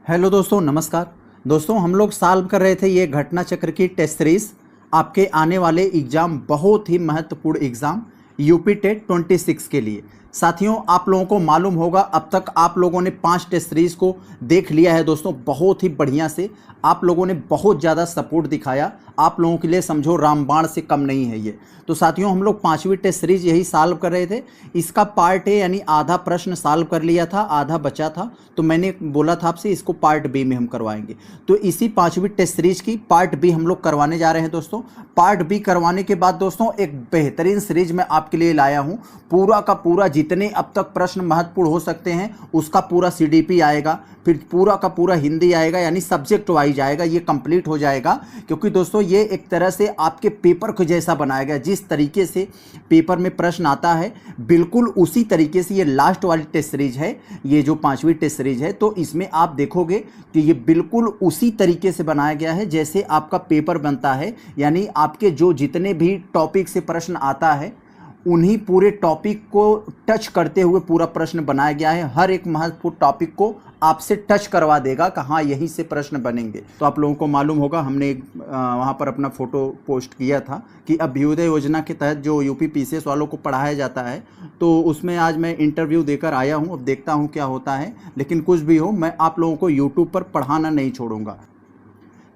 Hello दोस्तों, नमस्कार। दोस्तों, हम लोग सॉल्व कर रहे थे ये घटना चक्र की टेस्ट सीरीज। आपके आने वाले एग्ज़ाम, बहुत ही महत्वपूर्ण एग्ज़ाम यूपी टेट 26 के लिए। साथियों, आप लोगों को मालूम होगा अब तक आप लोगों ने 5 टेस्ट सीरीज को देख लिया है। दोस्तों, बहुत ही बढ़िया से आप लोगों ने बहुत ज़्यादा सपोर्ट दिखाया। आप लोगों के लिए समझो रामबाण से कम नहीं है ये। तो साथियों, हम लोग 5वीं टेस्ट सीरीज यही सॉल्व कर रहे थे। इसका पार्ट ए यानी आधा प्रश्न सॉल्व कर लिया था, आधा बचा था। तो मैंने बोला था आपसे इसको पार्ट बी में हम करवाएंगे। तो इसी 5वीं टेस्ट सीरीज की पार्ट बी हम लोग करवाने जा रहे हैं। दोस्तों, पार्ट बी करवाने के बाद दोस्तों एक बेहतरीन सीरीज मैं आपके लिए लाया हूँ। पूरा का पूरा जितने अब तक प्रश्न महत्वपूर्ण हो सकते हैं उसका पूरा सीडीपी आएगा, फिर पूरा का पूरा हिंदी आएगा, यानी सब्जेक्ट वाइज आएगा। ये कंप्लीट हो जाएगा, क्योंकि दोस्तों ये एक तरह से आपके पेपर को जैसा बनाया गया। जिस तरीके से पेपर में प्रश्न आता है बिल्कुल उसी तरीके से ये लास्ट वाली टेस्ट सीरीज है, ये जो 5वीं टेस्ट सीरीज है। तो इसमें आप देखोगे कि ये बिल्कुल उसी तरीके से बनाया गया है जैसे आपका पेपर बनता है। यानी आपके जो जितने भी टॉपिक से प्रश्न आता है उन्हीं पूरे टॉपिक को टच करते हुए पूरा प्रश्न बनाया गया है। हर एक महत्वपूर्ण टॉपिक को आपसे टच करवा देगा कि हाँ यहीं से प्रश्न बनेंगे। तो आप लोगों को मालूम होगा, हमने वहाँ पर अपना फ़ोटो पोस्ट किया था कि अभ्युदय योजना के तहत जो यूपी पीसीएस वालों को पढ़ाया जाता है, तो उसमें आज मैं इंटरव्यू देकर आया हूँ। अब देखता हूँ क्या होता है, लेकिन कुछ भी हो मैं आप लोगों को यूट्यूब पर पढ़ाना नहीं छोड़ूंगा।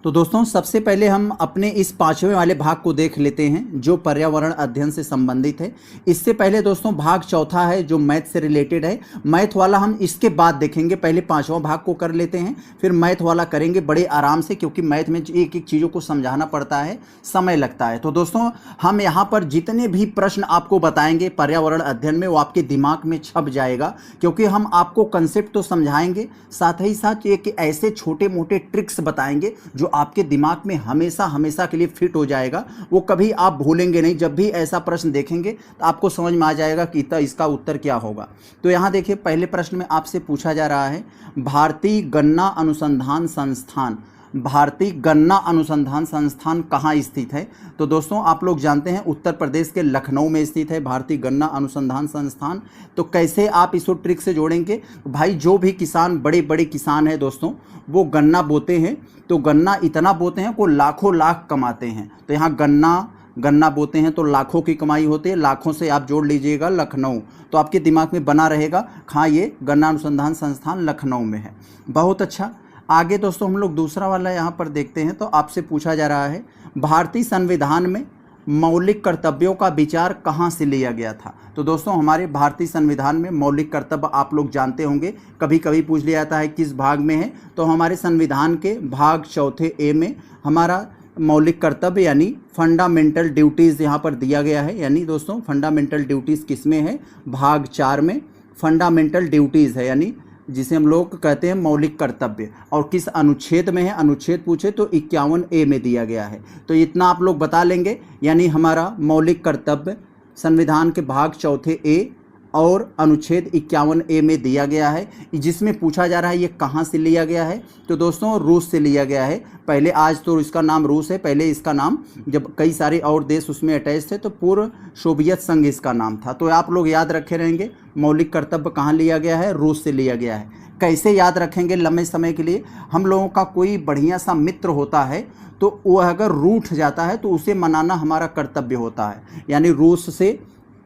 तो दोस्तों, सबसे पहले हम अपने इस 5वें वाले भाग को देख लेते हैं जो पर्यावरण अध्ययन से संबंधित है। इससे पहले दोस्तों भाग चौथा है जो मैथ से रिलेटेड है। मैथ वाला हम इसके बाद देखेंगे, पहले 5वां भाग को कर लेते हैं, फिर मैथ वाला करेंगे बड़े आराम से, क्योंकि मैथ में एक एक चीज़ों को समझाना पड़ता है, समय लगता है। तो दोस्तों, हम यहाँ पर जितने भी प्रश्न आपको बताएंगे पर्यावरण अध्ययन में वो आपके दिमाग में छप जाएगा, क्योंकि हम आपको कंसेप्ट तो समझाएंगे, साथ ही साथ एक ऐसे छोटे मोटे ट्रिक्स बताएंगे जो आपके दिमाग में हमेशा हमेशा के लिए फिट हो जाएगा। वो कभी आप भूलेंगे नहीं। जब भी ऐसा प्रश्न देखेंगे तो आपको समझ में आ जाएगा कि इसका उत्तर क्या होगा। तो यहाँ देखिए, पहले प्रश्न में आपसे पूछा जा रहा है, भारतीय गन्ना अनुसंधान संस्थान, भारतीय गन्ना अनुसंधान संस्थान कहाँ स्थित है? तो दोस्तों, आप लोग जानते हैं उत्तर प्रदेश के लखनऊ में स्थित है भारतीय गन्ना अनुसंधान संस्थान। तो कैसे आप इसको ट्रिक से जोड़ेंगे? भाई, जो भी किसान, बड़े बड़े किसान हैं दोस्तों, वो गन्ना बोते हैं, तो गन्ना इतना बोते हैं वो लाखों लाख कमाते हैं। तो यहाँ गन्ना बोते हैं तो लाखों की कमाई होती है, लाखों से आप जोड़ लीजिएगा लखनऊ, तो आपके दिमाग में बना रहेगा हाँ ये गन्ना अनुसंधान संस्थान लखनऊ में है। बहुत अच्छा। आगे दोस्तों हम लोग दूसरा वाला यहाँ पर देखते हैं। तो आपसे पूछा जा रहा है, भारतीय संविधान में मौलिक कर्तव्यों का विचार कहाँ से लिया गया था? तो दोस्तों, हमारे भारतीय संविधान में मौलिक कर्तव्य आप लोग जानते होंगे, कभी कभी पूछ लिया जाता है किस भाग में है। तो हमारे संविधान के भाग चौथे ए में हमारा मौलिक कर्तव्य यानी फंडामेंटल ड्यूटीज़ यहाँ पर दिया गया है। यानी दोस्तों, फंडामेंटल ड्यूटीज़ किस में है? भाग 4 में फंडामेंटल ड्यूटीज़ है, यानी जिसे हम लोग कहते हैं मौलिक कर्तव्य। और किस अनुच्छेद में है? अनुच्छेद पूछे तो 51A में दिया गया है। तो इतना आप लोग बता लेंगे, यानी हमारा मौलिक कर्तव्य संविधान के भाग चौथे ए और अनुच्छेद 51A में दिया गया है। जिसमें पूछा जा रहा है ये कहाँ से लिया गया है? तो दोस्तों, रूस से लिया गया है। पहले, आज तो इसका नाम रूस है, पहले इसका नाम, जब कई सारे और देश उसमें अटैच थे तो पूर्व सोवियत संघ इसका नाम था। तो आप लोग याद रखे रहेंगे मौलिक कर्तव्य कहाँ लिया गया है? रूस से लिया गया है। कैसे याद रखेंगे लंबे समय के लिए? हम लोगों का कोई बढ़िया सा मित्र होता है तो वो अगर रूठ जाता है तो उसे मनाना हमारा कर्तव्य होता है। यानी रूस से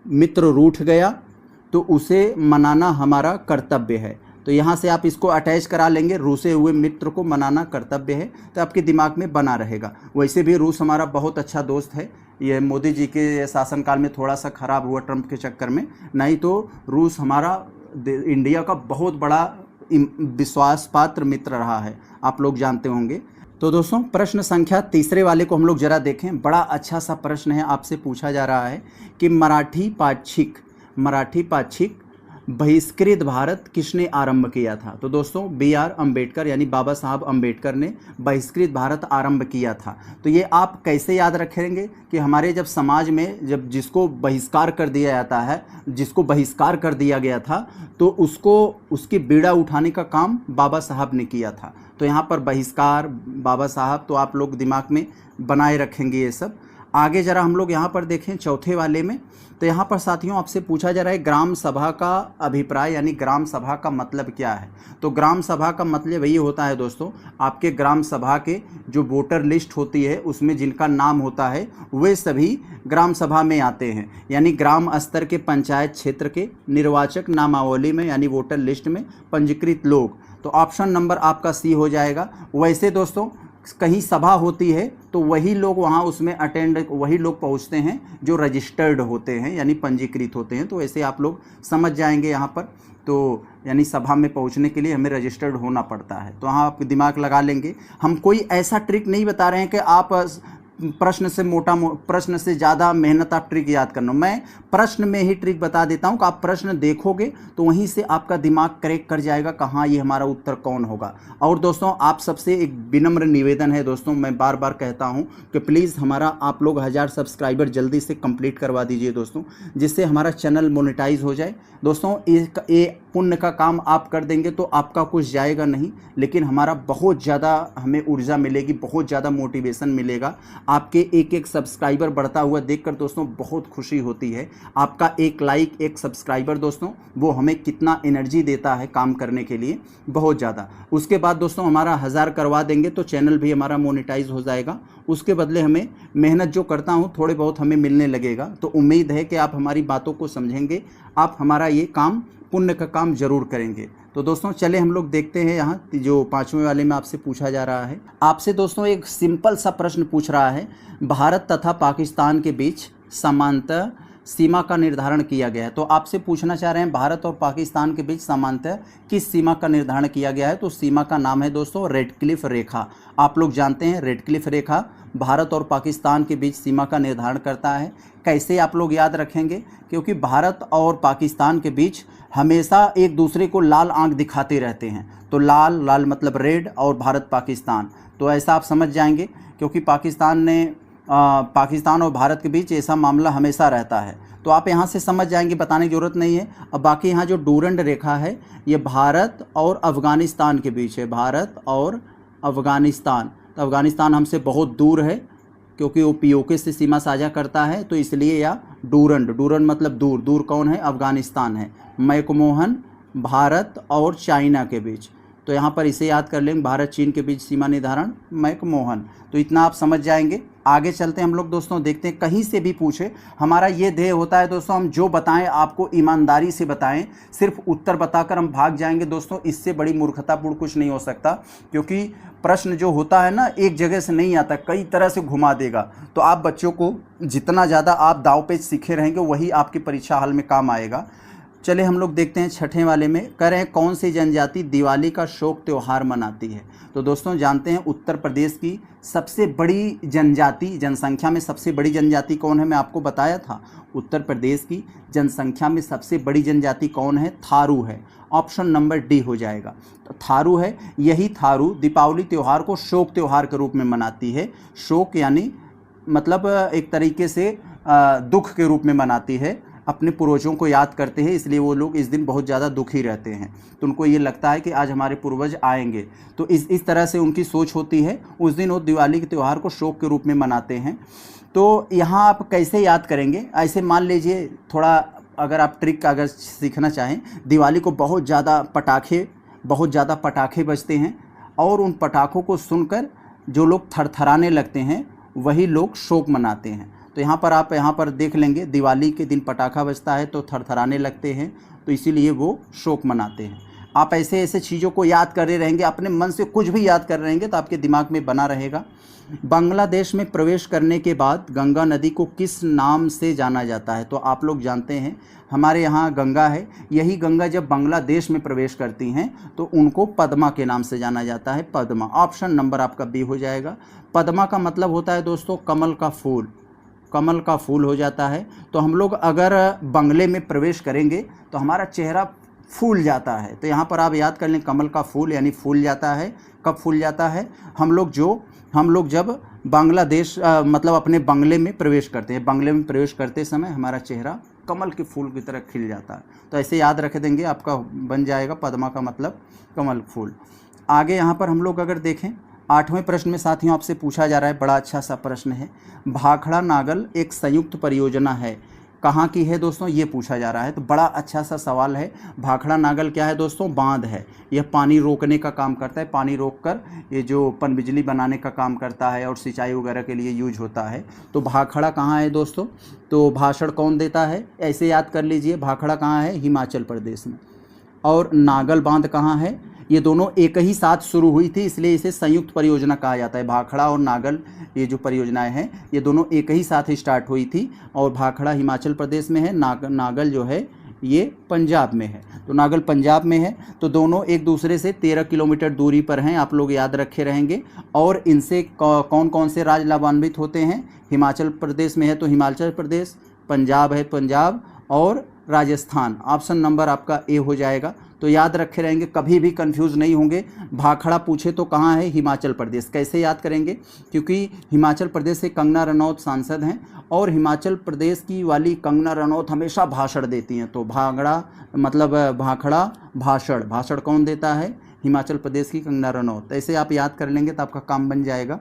मित्र रूठ गया तो उसे मनाना हमारा कर्तव्य है। तो यहाँ से आप इसको अटैच करा लेंगे, रूसे हुए मित्र को मनाना कर्तव्य है, तो आपके दिमाग में बना रहेगा। वैसे भी रूस हमारा बहुत अच्छा दोस्त है। ये मोदी जी के शासनकाल में थोड़ा सा खराब हुआ ट्रंप के चक्कर में, नहीं तो रूस हमारा इंडिया का बहुत बड़ा विश्वास पात्र मित्र रहा है, आप लोग जानते होंगे। तो दोस्तों, प्रश्न संख्या तीसरे वाले को हम लोग जरा देखें। बड़ा अच्छा सा प्रश्न है। आपसे पूछा जा रहा है कि मराठी पाक्षिक बहिष्कृत भारत किसने आरंभ किया था? तो दोस्तों, BR अम्बेडकर यानी बाबा साहब अम्बेडकर ने बहिष्कृत भारत आरंभ किया था। तो ये आप कैसे याद रखेंगे कि हमारे जब समाज में जब जिसको बहिष्कार कर दिया जाता है, जिसको बहिष्कार कर दिया गया था, तो उसको उसकी बीड़ा उठाने का काम बाबा साहब ने किया था। तो यहाँ पर बहिष्कार, बाबा साहब, तो आप लोग दिमाग में बनाए रखेंगे ये सब। आगे जरा हम लोग यहाँ पर देखें चौथे वाले में, तो यहाँ पर साथियों आपसे पूछा जा रहा है ग्राम सभा का अभिप्राय यानी ग्राम सभा का मतलब क्या है। तो ग्राम सभा का मतलब यही होता है दोस्तों, आपके ग्राम सभा के जो वोटर लिस्ट होती है उसमें जिनका नाम होता है वे सभी ग्राम सभा में आते हैं, यानी ग्राम स्तर के पंचायत क्षेत्र के निर्वाचक नामावली में यानी वोटर लिस्ट में पंजीकृत लोग। तो ऑप्शन नंबर आपका सी हो जाएगा। वैसे दोस्तों कहीं सभा होती है तो वही लोग वहाँ उसमें अटेंड, वही लोग पहुँचते हैं जो रजिस्टर्ड होते हैं यानी पंजीकृत होते हैं। तो ऐसे आप लोग समझ जाएंगे यहाँ पर, तो यानी सभा में पहुँचने के लिए हमें रजिस्टर्ड होना पड़ता है। तो वहाँ आप दिमाग लगा लेंगे। हम कोई ऐसा ट्रिक नहीं बता रहे हैं कि आप प्रश्न से ज़्यादा मेहनत आप ट्रिक याद करना। मैं प्रश्न में ही ट्रिक बता देता हूँ कि आप प्रश्न देखोगे तो वहीं से आपका दिमाग करेक्ट कर जाएगा कहाँ ये हमारा उत्तर कौन होगा। और दोस्तों आप सबसे एक विनम्र निवेदन है दोस्तों, मैं बार बार कहता हूँ कि प्लीज़ हमारा आप लोग 1000 सब्सक्राइबर जल्दी से कंप्लीट करवा दीजिए दोस्तों, जिससे हमारा चैनल मोनेटाइज हो जाए। दोस्तों ये पुण्य का काम आप कर देंगे तो आपका कुछ जाएगा नहीं, लेकिन हमारा बहुत ज़्यादा हमें ऊर्जा मिलेगी, बहुत ज़्यादा मोटिवेशन मिलेगा। आपके एक एक सब्सक्राइबर बढ़ता हुआ देखकर दोस्तों बहुत खुशी होती है। आपका एक लाइक, एक सब्सक्राइबर दोस्तों वो हमें कितना एनर्जी देता है काम करने के लिए, बहुत ज़्यादा। उसके बाद दोस्तों हमारा 1000 करवा देंगे तो चैनल भी हमारा मोनेटाइज हो जाएगा। उसके बदले हमें मेहनत जो करता हूँ थोड़े बहुत हमें मिलने लगेगा। तो उम्मीद है कि आप हमारी बातों को समझेंगे, आप हमारा ये काम पुण्य का काम जरूर करेंगे। तो दोस्तों चले हम लोग देखते हैं यहाँ जो 5वें वाले में आपसे पूछा जा रहा है। आपसे दोस्तों एक सिंपल सा प्रश्न पूछ रहा है, भारत तथा पाकिस्तान के बीच समांतर सीमा का निर्धारण किया गया है। तो आपसे पूछना चाह रहे हैं भारत और पाकिस्तान के बीच समांतर किस सीमा का निर्धारण किया गया है। तो सीमा का नाम है दोस्तों रेडक्लिफ रेखा। आप लोग जानते हैं रेडक्लिफ रेखा भारत और पाकिस्तान के बीच सीमा का निर्धारण करता है। कैसे आप लोग याद रखेंगे, क्योंकि भारत और पाकिस्तान के बीच हमेशा एक दूसरे को लाल आंख दिखाते रहते हैं। तो लाल लाल मतलब रेड और भारत पाकिस्तान, तो ऐसा आप समझ जाएंगे क्योंकि पाकिस्तान और भारत के बीच ऐसा मामला हमेशा रहता है। तो आप यहाँ से समझ जाएंगे, बताने की ज़रूरत नहीं है। अब बाकी यहाँ जो डूरंड रेखा है ये भारत और अफ़गानिस्तान के बीच है, भारत और अफ़गानिस्तान। तो अफ़गानिस्तान हमसे बहुत दूर है क्योंकि वो पीओके से सीमा साझा करता है, तो इसलिए या डूरंड मतलब दूर, दूर कौन है, अफ़गानिस्तान है। मैकमोहन भारत और चाइना के बीच, तो यहाँ पर इसे याद कर लेंगे, भारत चीन के बीच सीमा निर्धारण मैकमोहन। तो इतना आप समझ जाएंगे। आगे चलते हैं हम लोग दोस्तों, देखते हैं कहीं से भी पूछे। हमारा ये ध्येय होता है दोस्तों, हम जो बताएं आपको ईमानदारी से बताएं। सिर्फ उत्तर बताकर हम भाग जाएंगे दोस्तों, इससे बड़ी मूर्खतापूर्ण कुछ नहीं हो सकता। क्योंकि प्रश्न जो होता है ना एक जगह से नहीं आता, कई तरह से घुमा देगा। तो आप बच्चों को जितना ज़्यादा आप दाव पेच सीखे रहेंगे वही आपकी परीक्षा हाल में काम आएगा। चले हम लोग देखते हैं 6ठे वाले में, कह रहे हैं कौन सी जनजाति दिवाली का शोक त्यौहार मनाती है। तो दोस्तों जानते हैं उत्तर प्रदेश की सबसे बड़ी जनजाति, जनसंख्या में सबसे बड़ी जनजाति कौन है, मैं आपको बताया था। उत्तर प्रदेश की जनसंख्या में सबसे बड़ी जनजाति कौन है, थारू है। ऑप्शन नंबर डी हो जाएगा। तो थारू है, यही थारू दीपावली त्यौहार को शोक त्यौहार के रूप में मनाती है। शोक यानी मतलब एक तरीके से दुख के रूप में मनाती है, अपने पूर्वजों को याद करते हैं, इसलिए वो लोग इस दिन बहुत ज़्यादा दुखी रहते हैं। तो उनको ये लगता है कि आज हमारे पूर्वज आएंगे, तो इस तरह से उनकी सोच होती है। उस दिन वो दिवाली के त्यौहार को शोक के रूप में मनाते हैं। तो यहाँ आप कैसे याद करेंगे, ऐसे मान लीजिए थोड़ा अगर आप ट्रिक अगर सीखना चाहें, दिवाली को बहुत ज़्यादा पटाखे बजते हैं और उन पटाखों को सुनकर जो लोग थरथराने लगते हैं वही लोग शोक मनाते हैं। तो आप यहाँ पर देख लेंगे, दिवाली के दिन पटाखा बजता है तो थरथराने लगते हैं, तो इसीलिए वो शोक मनाते हैं। आप ऐसे चीज़ों को याद कर रहे रहेंगे, अपने मन से कुछ भी याद कर रहेंगे तो आपके दिमाग में बना रहेगा। बांग्लादेश में प्रवेश करने के बाद गंगा नदी को किस नाम से जाना जाता है। तो आप लोग जानते हैं हमारे यहाँ गंगा है, यही गंगा जब बांग्लादेश में प्रवेश करती हैं तो उनको पद्मा के नाम से जाना जाता है, पद्मा। ऑप्शन नंबर आपका बी हो जाएगा। पद्मा का मतलब होता है दोस्तों कमल का फूल, कमल का फूल हो जाता है। तो हम लोग अगर बंगले में प्रवेश करेंगे तो हमारा चेहरा फूल जाता है। तो यहाँ पर आप याद कर लें, कमल का फूल यानी फूल जाता है। कब फूल जाता है, हम लोग जब बांग्लादेश मतलब अपने बंगले में प्रवेश करते हैं, बंगले में प्रवेश करते समय हमारा चेहरा कमल के फूल की तरह खिल जाता है। तो ऐसे याद रख देंगे, आपका बन जाएगा पद्मा का मतलब कमल फूल। आगे यहाँ पर हम लोग अगर देखें 8वें प्रश्न में साथियों आपसे पूछा जा रहा है, बड़ा अच्छा सा प्रश्न है। भाखड़ा नागल एक संयुक्त परियोजना है, कहाँ की है दोस्तों, ये पूछा जा रहा है। तो बड़ा अच्छा सा सवाल है। भाखड़ा नागल क्या है दोस्तों, बांध है। यह पानी रोकने का काम करता है, पानी रोककर ये जो पनबिजली बनाने का काम करता है और सिंचाई वगैरह के लिए यूज होता है। तो भाखड़ा कहाँ है दोस्तों, तो भाषण कौन देता है, ऐसे याद कर लीजिए। भाखड़ा कहाँ है, हिमाचल प्रदेश में। और नागल बांध कहाँ है, ये दोनों एक ही साथ शुरू हुई थी, इसलिए इसे संयुक्त परियोजना कहा जाता है। भाखड़ा और नागल ये जो परियोजनाएं हैं ये दोनों एक ही साथ स्टार्ट हुई थी, और भाखड़ा हिमाचल प्रदेश में है, नागल जो है ये पंजाब में है। तो नागल पंजाब में है, तो दोनों एक दूसरे से 13 किलोमीटर दूरी पर हैं, आप लोग याद रखे रहेंगे। और इनसे कौन कौन से राज्य लाभान्वित होते हैं, हिमाचल प्रदेश में है तो हिमाचल प्रदेश, पंजाब है पंजाब, और राजस्थान। ऑप्शन नंबर आपका ए हो जाएगा। तो याद रखे रहेंगे, कभी भी कंफ्यूज नहीं होंगे। भाखड़ा पूछे तो कहाँ है, हिमाचल प्रदेश। कैसे याद करेंगे, क्योंकि हिमाचल प्रदेश से कंगना रनौत सांसद हैं, और हिमाचल प्रदेश की वाली कंगना रनौत हमेशा भाषण देती हैं। तो भाखड़ा भाषण कौन देता है, हिमाचल प्रदेश की कंगना रनौत। ऐसे आप याद कर लेंगे तो आपका काम बन जाएगा।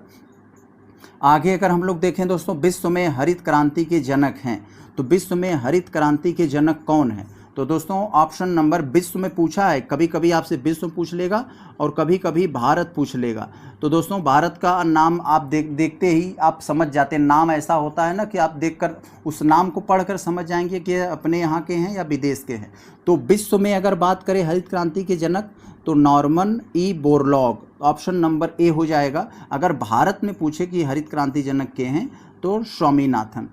आगे अगर हम लोग देखें दोस्तों, विश्व में हरित क्रांति के जनक हैं, तो विश्व में हरित क्रांति के जनक कौन है। तो दोस्तों ऑप्शन नंबर, विश्व में पूछा है, कभी कभी आपसे विश्व पूछ लेगा और कभी कभी भारत पूछ लेगा। तो दोस्तों भारत का नाम आप देखते ही आप समझ जाते हैं। नाम ऐसा होता है ना कि आप देखकर उस नाम को पढ़कर समझ जाएंगे कि अपने यहाँ के हैं या विदेश के हैं। तो विश्व में अगर बात करें हरित क्रांति के जनक, तो Norman E Borlaug, option number A हो जाएगा। अगर भारत में पूछे कि हरित क्रांति जनक के हैं तो स्वामीनाथन।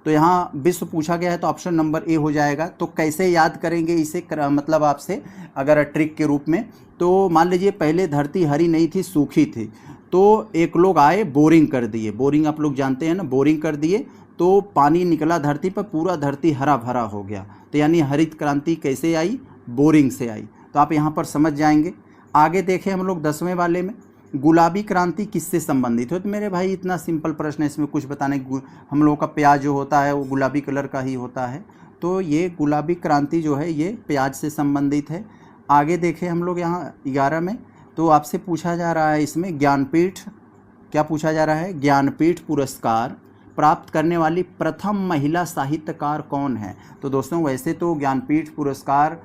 तो यहाँ विश्व पूछा गया है तो ऑप्शन नंबर ए हो जाएगा। तो कैसे याद करेंगे इसे, मतलब आपसे अगर ट्रिक के रूप में, तो मान लीजिए पहले धरती हरी नहीं थी, सूखी थी, तो एक लोग आए, बोरिंग कर दिए। बोरिंग आप लोग जानते हैं ना, बोरिंग कर दिए तो पानी निकला धरती पर, पूरा धरती हरा भरा हो गया। तो यानी हरित क्रांति कैसे आई, बोरिंग से आई। तो आप यहाँ पर समझ जाएंगे। आगे देखें हम लोग 10वें वाले में, गुलाबी क्रांति किससे संबंधित है। तो मेरे भाई इतना सिंपल प्रश्न है, इसमें कुछ बताने। हम लोगों का प्याज जो होता है वो गुलाबी कलर का ही होता है, तो ये गुलाबी क्रांति जो है ये प्याज से संबंधित है। आगे देखें हम लोग यहाँ 11 में, तो आपसे पूछा जा रहा है इसमें ज्ञानपीठ, क्या पूछा जा रहा है, ज्ञानपीठ पुरस्कार प्राप्त करने वाली प्रथम महिला साहित्यकार कौन है। तो दोस्तों वैसे तो ज्ञानपीठ पुरस्कार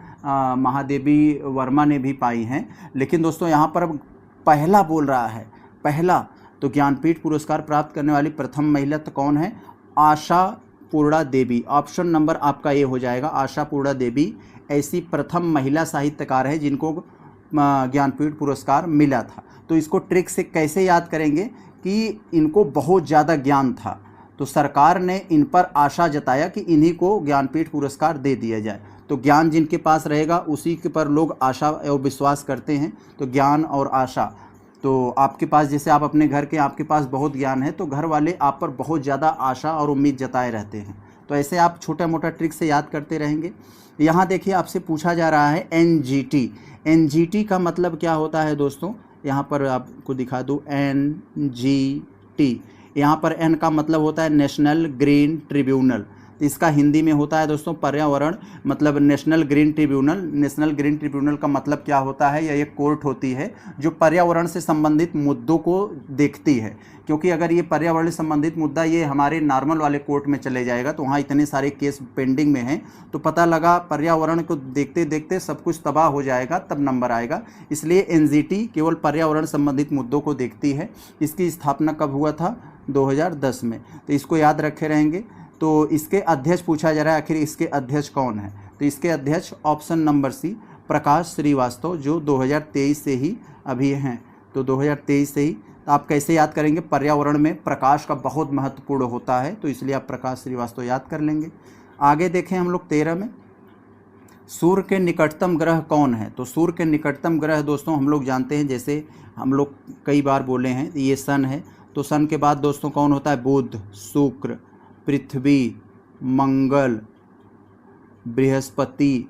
महादेवी वर्मा ने भी पाई हैं, लेकिन दोस्तों यहाँ पर पहला बोल रहा है, पहला। तो ज्ञानपीठ पुरस्कार प्राप्त करने वाली प्रथम महिला तो कौन है, आशा पूर्णा देवी। ऑप्शन नंबर आपका ये हो जाएगा, आशा पूर्णा देवी ऐसी प्रथम महिला साहित्यकार है जिनको ज्ञानपीठ पुरस्कार मिला था। तो इसको ट्रिक से कैसे याद करेंगे कि इनको बहुत ज़्यादा ज्ञान था, तो सरकार ने इन पर आशा जताया कि इन्हीं को ज्ञानपीठ पुरस्कार दे दिया जाए। तो ज्ञान जिनके पास रहेगा उसी के पर लोग आशा और विश्वास करते हैं। तो ज्ञान और आशा, तो आपके पास, जैसे आप अपने घर के, आपके पास बहुत ज्ञान है तो घर वाले आप पर बहुत ज़्यादा आशा और उम्मीद जताए रहते हैं। तो ऐसे आप छोटा मोटा ट्रिक से याद करते रहेंगे। यहाँ देखिए आपसे पूछा जा रहा है NGT। NGT का मतलब क्या होता है दोस्तों, यहाँ पर आपको दिखा दूँ, NGT। यहाँ पर N का मतलब होता है नेशनल ग्रीन ट्रिब्यूनल। तो इसका हिंदी में होता है दोस्तों पर्यावरण, मतलब national green tribunal. National green tribunal का मतलब क्या होता है, यह एक कोर्ट होती है जो पर्यावरण से संबंधित मुद्दों को देखती है। क्योंकि अगर ये पर्यावरण से संबंधित मुद्दा ये हमारे नॉर्मल वाले कोर्ट में चले जाएगा तो वहाँ इतने सारे केस पेंडिंग में हैं, तो पता लगा पर्यावरण को देखते देखते सब कुछ तबाह हो जाएगा, तब नंबर आएगा। इसलिए NGT केवल पर्यावरण संबंधित मुद्दों को देखती है। इसकी स्थापना कब हुआ था, 2010 में। तो इसको याद रखे रहेंगे। तो इसके अध्यक्ष पूछा जा रहा है, आखिर इसके अध्यक्ष कौन है। तो इसके अध्यक्ष ऑप्शन नंबर सी, प्रकाश श्रीवास्तव, जो 2023 से ही अभी हैं। तो 2023 से ही। तो आप कैसे याद करेंगे, पर्यावरण में प्रकाश का बहुत महत्वपूर्ण होता है, तो इसलिए आप प्रकाश श्रीवास्तव याद कर लेंगे। आगे देखें हम लोग 13 में, सूर्य के निकटतम ग्रह कौन है। तो सूर्य के निकटतम ग्रह दोस्तों हम लोग जानते हैं, जैसे हम लोग कई बार बोले हैं, ये सन है। तो सन के बाद दोस्तों कौन होता है, बुध, शुक्र, पृथ्वी, मंगल, बृहस्पति,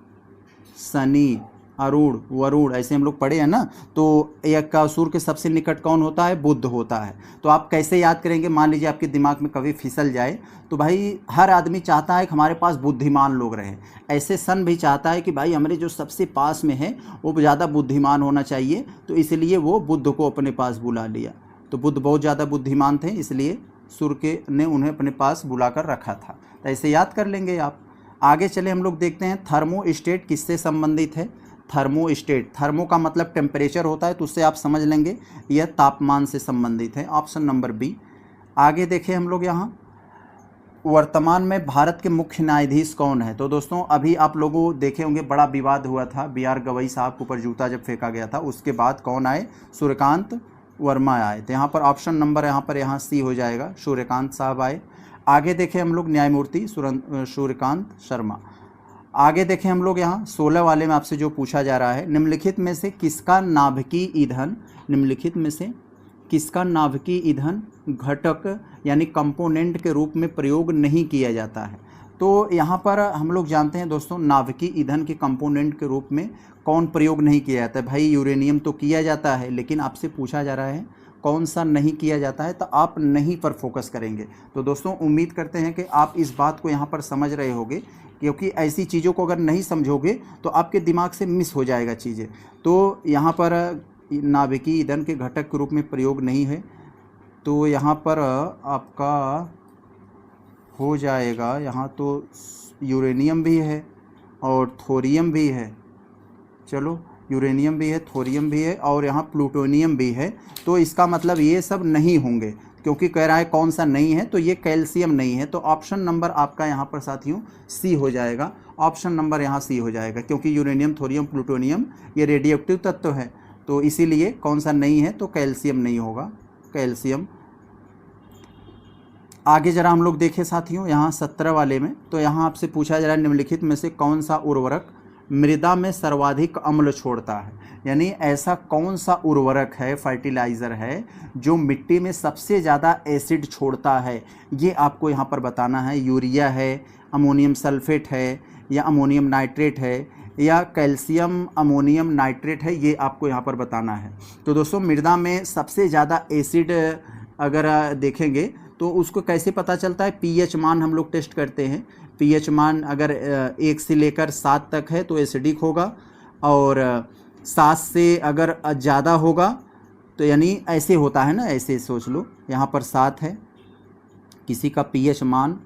शनि, अरुण, वरुण, ऐसे हम लोग पढ़े हैं ना। तो एक का सूर्य के सबसे निकट कौन होता है, बुध होता है। तो आप कैसे याद करेंगे, मान लीजिए आपके दिमाग में कभी फिसल जाए, तो भाई हर आदमी चाहता है कि हमारे पास बुद्धिमान लोग रहे। ऐसे सन भी चाहता है कि भाई हमारे जो सबसे पास में है वो ज़्यादा बुद्धिमान होना चाहिए, तो इसलिए वो बुध को अपने पास बुला लिया। तो बुद्ध बहुत ज़्यादा बुद्धिमान थे, इसलिए सूर्य के ने उन्हें अपने पास बुलाकर रखा था। तो ऐसे याद कर लेंगे आप। आगे चले हम लोग देखते हैं थर्मोस्टेट किससे संबंधित है। थर्मोस्टेट, थर्मो का मतलब टेम्परेचर होता है, तो उससे आप समझ लेंगे यह तापमान से संबंधित है, ऑप्शन नंबर बी। आगे देखें हम लोग यहाँ, वर्तमान में भारत के मुख्य न्यायाधीश कौन है। तो दोस्तों अभी आप लोगों देखे होंगे बड़ा विवाद हुआ था, BR गवई साहब के ऊपर जूता जब फेंका गया था, उसके बाद कौन आए, सूर्यकांत वर्मा आए। तो यहाँ पर ऑप्शन नंबर यहाँ सी हो जाएगा, सूर्यकांत साहब आए। आगे देखें हम लोग न्यायमूर्ति सूर्यकांत शर्मा। आगे देखें हम लोग यहाँ 16 वाले में आपसे जो पूछा जा रहा है, निम्नलिखित में से किसका नाभिकीय ईंधन, निम्नलिखित में से किसका नाभिकीय ईंधन घटक यानी कंपोनेंट के रूप में प्रयोग नहीं किया जाता है। तो यहाँ पर हम लोग जानते हैं दोस्तों, नाभिकीय ईंधन के कंपोनेंट के रूप में कौन प्रयोग नहीं किया जाता है। भाई यूरेनियम तो किया जाता है, लेकिन आपसे पूछा जा रहा है कौन सा नहीं किया जाता है, तो आप नहीं पर फोकस करेंगे। तो दोस्तों उम्मीद करते हैं कि आप इस बात को यहाँ पर समझ रहे होंगे, क्योंकि ऐसी चीज़ों को अगर नहीं समझोगे तो आपके दिमाग से मिस हो जाएगा चीज़ें। तो यहाँ पर नाभिकीय ईंधन के घटक के रूप में प्रयोग नहीं है, तो यहाँ पर आपका हो जाएगा, यहाँ तो यूरेनियम भी है और थोरियम भी है, चलो यूरेनियम भी है, थोरियम भी है और यहाँ प्लूटोनियम भी है। तो इसका मतलब ये सब नहीं होंगे, क्योंकि कह रहा है कौन सा नहीं है, तो ये कैल्शियम नहीं है। तो ऑप्शन नंबर आपका यहाँ पर साथियों सी हो जाएगा, ऑप्शन नंबर यहाँ सी हो जाएगा, क्योंकि यूरेनियम, थोरियम, प्लूटोनियम ये रेडियोएक्टिव तत्व है, तो इसीलिए कौन सा नहीं है, तो कैल्शियम नहीं होगा, कैल्शियम। आगे जरा हम लोग देखें साथियों यहाँ 17 वाले में, तो यहाँ आपसे पूछा जा रहा है निम्नलिखित में से कौन सा उर्वरक मृदा में सर्वाधिक अम्ल छोड़ता है। यानी ऐसा कौन सा उर्वरक है, फर्टिलाइज़र है जो मिट्टी में सबसे ज़्यादा एसिड छोड़ता है, ये आपको यहाँ पर बताना है। यूरिया है, अमोनियम सल्फेट है, या अमोनियम नाइट्रेट है, या कैल्शियम अमोनियम नाइट्रेट है, ये आपको यहाँ पर बताना है। तो दोस्तों मृदा में सबसे ज़्यादा एसिड अगर देखेंगे तो उसको कैसे पता चलता है, pH मान हम लोग टेस्ट करते हैं। pH मान अगर 1 से लेकर 7 तक है तो एसिडिक होगा, और 7 से अगर ज़्यादा होगा तो यानी ऐसे होता है ना, ऐसे सोच लो, यहाँ पर 7 है किसी का pH मान,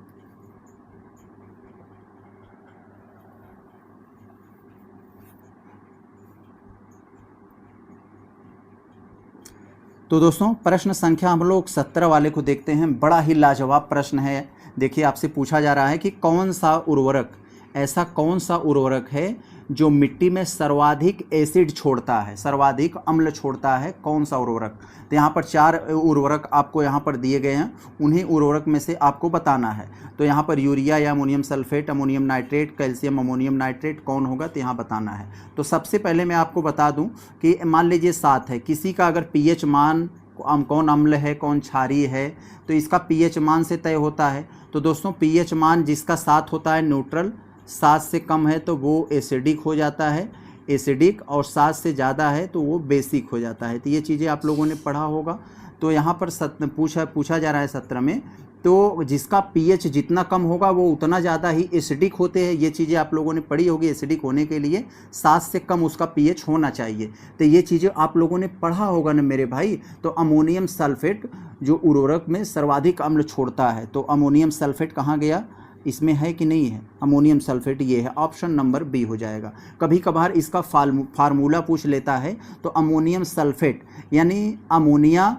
तो दोस्तों प्रश्न संख्या हम लोग 17 वाले को देखते हैं। बड़ा ही लाजवाब प्रश्न है। देखिए आपसे पूछा जा रहा है कि कौन सा उर्वरक, ऐसा कौन सा उर्वरक है जो मिट्टी में सर्वाधिक एसिड छोड़ता है, सर्वाधिक अम्ल छोड़ता है, कौन सा उर्वरक। तो यहाँ पर 4 उर्वरक आपको यहाँ पर दिए गए हैं, उन्हीं उर्वरक में से आपको बताना है। तो यहाँ पर यूरिया या ammonium sulphate, ammonium nitrate, calcium ammonium nitrate कौन होगा, तो यहाँ बताना है। तो सबसे पहले मैं आपको बता दूँ कि मान लीजिए 7 है, किसी का अगर pH मान, कौन अम्ल है कौन क्षारीय है, तो इसका pH मान से तय होता है। तो दोस्तों pH मान जिसका 7 होता है न्यूट्रल, 7 से कम है तो वो एसिडिक हो जाता है, एसिडिक, और 7 से ज़्यादा है तो वो बेसिक हो जाता है। तो ये चीज़ें आप लोगों ने पढ़ा होगा। तो यहाँ पर पूछा जा रहा है 17 में, तो जिसका pH जितना कम होगा वो उतना ज़्यादा ही एसिडिक होते हैं। ये चीज़ें आप लोगों ने पढ़ी होगी, एसिडिक होने के लिए 7 से कम उसका pH होना चाहिए। तो ये चीज़ें आप लोगों ने पढ़ा होगा ना मेरे भाई। तो अमोनियम सल्फेट जो उर्वरक में सर्वाधिक अम्ल छोड़ता है, तो अमोनियम सल्फेट कहाँ गया, इसमें है कि नहीं है, अमोनियम सल्फेट ये है, ऑप्शन नंबर बी हो जाएगा। कभी कभार इसका फार्मूला पूछ लेता है, तो अमोनियम सल्फेट यानी अमोनिया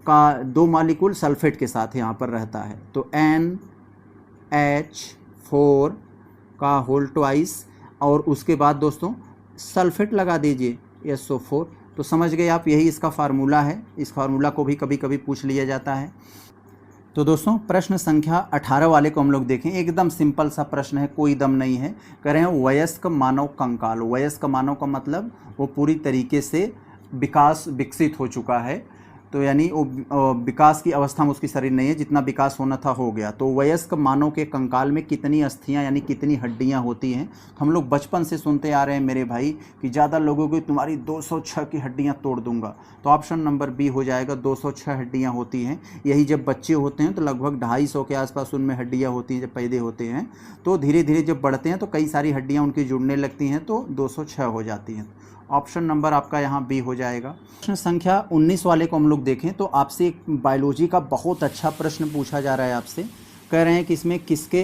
का 2 मॉलिक्यूल सल्फेट के साथ यहाँ पर रहता है, तो NH4 का होल ट्वाइस, और उसके बाद दोस्तों सल्फेट लगा दीजिए SO4। तो समझ गए आप, यही इसका फार्मूला है। इस फार्मूला को भी कभी कभी पूछ लिया जाता है। तो दोस्तों प्रश्न संख्या 18 वाले को हम लोग देखें। एकदम सिंपल सा प्रश्न है, कोई दम नहीं है। कह रहे हैं वयस्क मानव कंकाल। वयस्क मानव का मतलब वो पूरी तरीके से विकसित हो चुका है, तो यानी वो विकास की अवस्था में उसकी शरीर नहीं है, जितना विकास होना था हो गया। तो वयस्क मानव के कंकाल में कितनी अस्थियां यानी कितनी हड्डियां होती हैं। हम लोग बचपन से सुनते आ रहे हैं मेरे भाई कि ज़्यादा लोगों की तुम्हारी 206 की हड्डियां तोड़ दूंगा। तो ऑप्शन नंबर बी हो जाएगा, 206 हड्डियाँ होती हैं। यही जब बच्चे होते हैं तो लगभग 250 के आसपास उनमें हड्डियाँ होती हैं जब पैदा होते हैं। तो धीरे धीरे जब बढ़ते हैं तो कई सारी हड्डियाँ उनकी जुड़ने लगती हैं, तो 206 हो जाती हैं। ऑप्शन नंबर आपका यहाँ बी हो जाएगा। प्रश्न संख्या 19 वाले को हम लोग देखें तो आपसे एक बायोलॉजी का बहुत अच्छा प्रश्न पूछा जा रहा है आपसे। कह रहे हैं कि इसमें किसके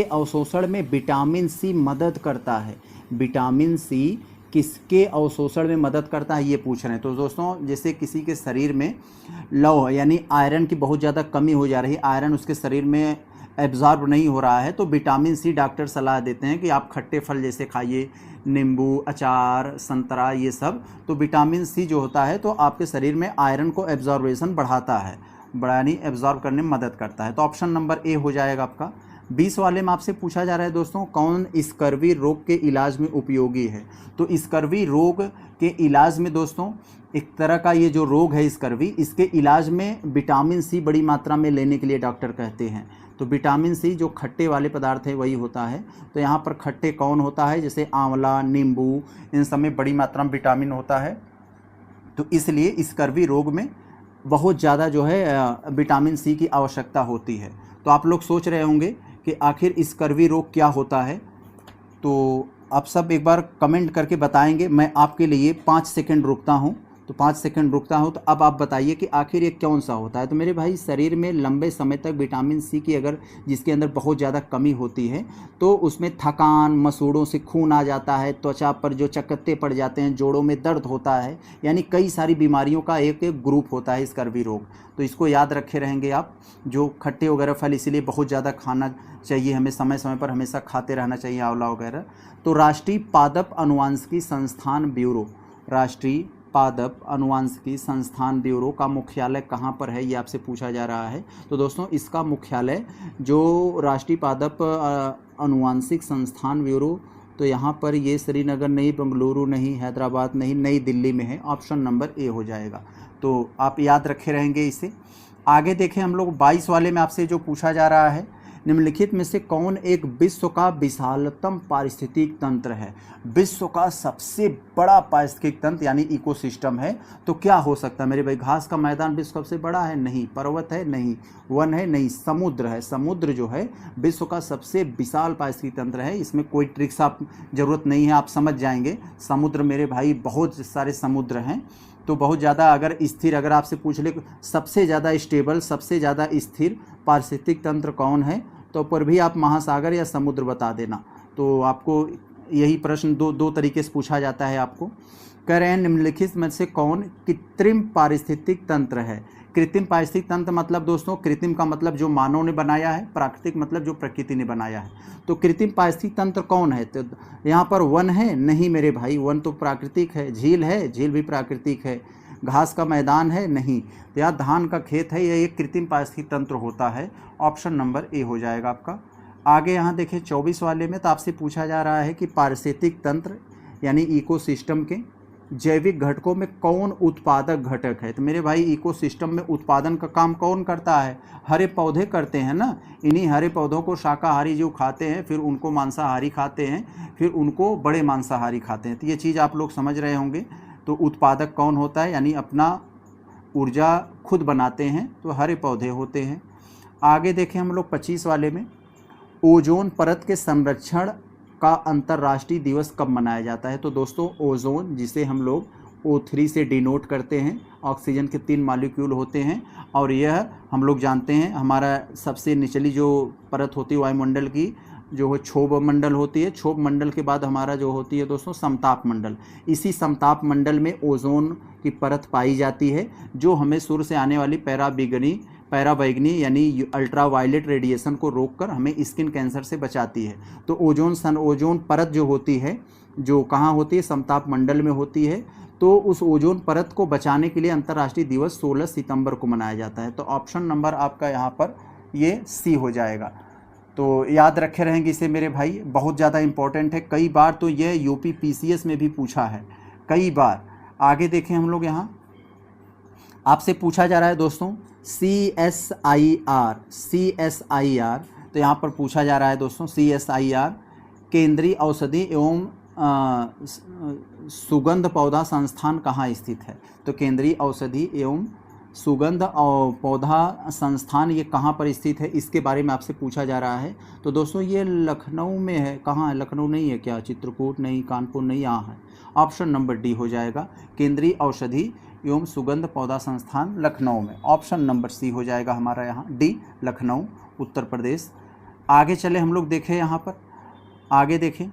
अवशोषण में विटामिन सी मदद करता है, विटामिन सी किसके अवशोषण में मदद करता है ये पूछ रहे हैं। तो दोस्तों जैसे किसी के शरीर में लौह यानी आयरन की बहुत ज़्यादा कमी हो जा रही है, आयरन उसके शरीर में एब्जॉर्ब नहीं हो रहा है, तो विटामिन सी डॉक्टर सलाह देते हैं कि आप खट्टे फल जैसे खाइए, नींबू, अचार, संतरा, ये सब। तो विटामिन सी जो होता है तो आपके शरीर में आयरन को एब्जॉर्बेशन बढ़ाता है, यानी एब्जॉर्ब करने में मदद करता है। तो ऑप्शन नंबर ए हो जाएगा आपका। 20 वाले में आपसे पूछा जा रहा है दोस्तों, कौन स्कर्वी रोग के इलाज में उपयोगी है। तो स्कर्वी रोग के इलाज में दोस्तों एक तरह का ये जो रोग है स्कर्वी, इसके इलाज में विटामिन सी बड़ी मात्रा में लेने के लिए डॉक्टर कहते हैं। तो विटामिन सी जो खट्टे वाले पदार्थ है वही होता है। तो यहाँ पर खट्टे कौन होता है, जैसे आंवला, नींबू, इन सब में बड़ी मात्रा में विटामिन होता है। तो इसलिए स्कर्वी रोग में बहुत ज़्यादा जो है विटामिन सी की आवश्यकता होती है। तो आप लोग सोच रहे होंगे कि आखिर स्कर्वी रोग क्या होता है, तो आप सब एक बार कमेंट करके बताएंगे। मैं आपके लिए 5 सेकंड रुकता हूं, तो 5 सेकंड रुकता हूं। तो अब आप बताइए कि आखिर ये कौन सा होता है। तो मेरे भाई शरीर में लंबे समय तक विटामिन सी की अगर जिसके अंदर बहुत ज़्यादा कमी होती है तो उसमें थकान, मसूड़ों से खून आ जाता है, त्वचा पर जो चकत्ते पड़ जाते हैं, जोड़ों में दर्द होता है, यानी कई सारी बीमारियों का एक ग्रुप होता है स्कर्वी रोग। तो इसको याद रखे रहेंगे आप। जो खट्टे वगैरह फल इसीलिए बहुत ज़्यादा खाना चाहिए हमें, समय समय पर हमेशा खाते रहना चाहिए, आंवला वगैरह। तो राष्ट्रीय पादप अनुवांशिकी संस्थान ब्यूरो, राष्ट्रीय पादप अनुवांशिकी संस्थान ब्यूरो का मुख्यालय कहाँ पर है ये आपसे पूछा जा रहा है। तो दोस्तों इसका मुख्यालय जो राष्ट्रीय पादप अनुवांशिक संस्थान ब्यूरो, तो यहाँ पर ये श्रीनगर नहीं, बेंगलुरु नहीं, हैदराबाद नहीं, नई दिल्ली में है। ऑप्शन नंबर ए हो जाएगा। तो आप याद रखे रहेंगे इसे। आगे देखें हम लोग 22 वाले में आपसे जो पूछा जा रहा है, निम्नलिखित में से कौन एक विश्व का विशालतम पारिस्थितिक तंत्र है। विश्व का सबसे बड़ा पारिस्थितिक तंत्र यानी इकोसिस्टम है, तो क्या हो सकता है मेरे भाई। घास का मैदान विश्व सबसे बड़ा है, नहीं। पर्वत है, नहीं। वन है, नहीं। समुद्र है। समुद्र जो है विश्व का सबसे विशाल पारिस्थितिक तंत्र है। इसमें कोई ट्रिक्स आप जरूरत नहीं है, आप समझ जाएंगे। समुद्र मेरे भाई बहुत सारे समुद्र हैं, तो बहुत ज़्यादा अगर स्थिर, अगर आपसे पूछ ले सबसे ज़्यादा स्टेबल, सबसे ज़्यादा स्थिर पारिस्थितिक तंत्र कौन है, तो पर भी आप महासागर या समुद्र बता देना। तो आपको यही प्रश्न दो तरीके से पूछा जाता है आपको। कह रहे हैं निम्नलिखित में से कौन कृत्रिम पारिस्थितिक तंत्र है। कृत्रिम पारिस्थितिक तंत्र मतलब दोस्तों, कृत्रिम का मतलब जो मानव ने बनाया है, प्राकृतिक मतलब जो प्रकृति ने बनाया है। तो कृत्रिम पारिस्थितिक तंत्र कौन है, तो यहाँ पर वन है, नहीं मेरे भाई, वन तो प्राकृतिक है। झील है, झील भी प्राकृतिक है। घास का मैदान है, नहीं। तो यहाँ धान का खेत है, यह एक कृत्रिम पारिस्थितिक तंत्र होता है। ऑप्शन नंबर ए हो जाएगा आपका। आगे यहाँ देखिए 24 वाले में तो आपसे पूछा जा रहा है कि पारिस्थितिक तंत्र यानी इकोसिस्टम के जैविक घटकों में कौन उत्पादक घटक है। तो मेरे भाई इकोसिस्टम में उत्पादन का काम कौन करता है, हरे पौधे करते हैं ना। इन्हीं हरे पौधों को शाकाहारी जीव खाते हैं, फिर उनको मांसाहारी खाते हैं, फिर उनको बड़े मांसाहारी खाते हैं। तो ये चीज़ आप लोग समझ रहे होंगे। तो उत्पादक कौन होता है, यानी अपना ऊर्जा खुद बनाते हैं, तो हरे पौधे होते हैं। आगे देखें हम लोग 25 वाले में, ओजोन परत के संरक्षण का अंतर्राष्ट्रीय दिवस कब मनाया जाता है। तो दोस्तों ओजोन, जिसे हम लोग O3 से डिनोट करते हैं, ऑक्सीजन के 3 मॉलिक्यूल होते हैं, और यह हम लोग जानते हैं हमारा सबसे निचली जो परत होती है वायुमंडल की, जो है क्षोभ मंडल होती है। क्षोभ मंडल के बाद हमारा जो होती है दोस्तों समताप मंडल। इसी समताप मंडल में ओजोन की परत पाई जाती है, जो हमें सूर्य से आने वाली पैराबैंगनी यानी अल्ट्रावायलेट रेडिएशन को रोककर हमें स्किन कैंसर से बचाती है। तो ओजोन परत जो होती है, जो कहाँ होती है, समताप मंडल में होती है। तो उस ओजोन परत को बचाने के लिए अंतर्राष्ट्रीय दिवस 16 सितंबर को मनाया जाता है। तो ऑप्शन नंबर आपका यहाँ पर ये सी हो जाएगा। तो याद रखे रहेंगे इसे मेरे भाई, बहुत ज़्यादा इंपॉर्टेंट है। कई बार तो ये यूपी PCS में भी पूछा है, कई बार। आगे देखें हम लोग, यहाँ आपसे पूछा जा रहा है दोस्तों CSIR। तो यहाँ पर पूछा जा रहा है दोस्तों CSIR केंद्रीय औषधि एवं सुगंध पौधा संस्थान कहाँ स्थित है। तो केंद्रीय औषधि एवं सुगंध और पौधा संस्थान ये कहाँ पर स्थित है, इसके बारे में आपसे पूछा जा रहा है। तो दोस्तों ये लखनऊ में है। कहाँ है? लखनऊ नहीं है क्या? चित्रकूट नहीं, कानपुर नहीं, यहाँ है। ऑप्शन नंबर डी हो जाएगा, केंद्रीय औषधि एवं सुगंध पौधा संस्थान लखनऊ में। ऑप्शन नंबर सी हो जाएगा हमारा यहाँ डी, लखनऊ, उत्तर प्रदेश। आगे चले हम लोग देखें, यहाँ पर आगे देखें,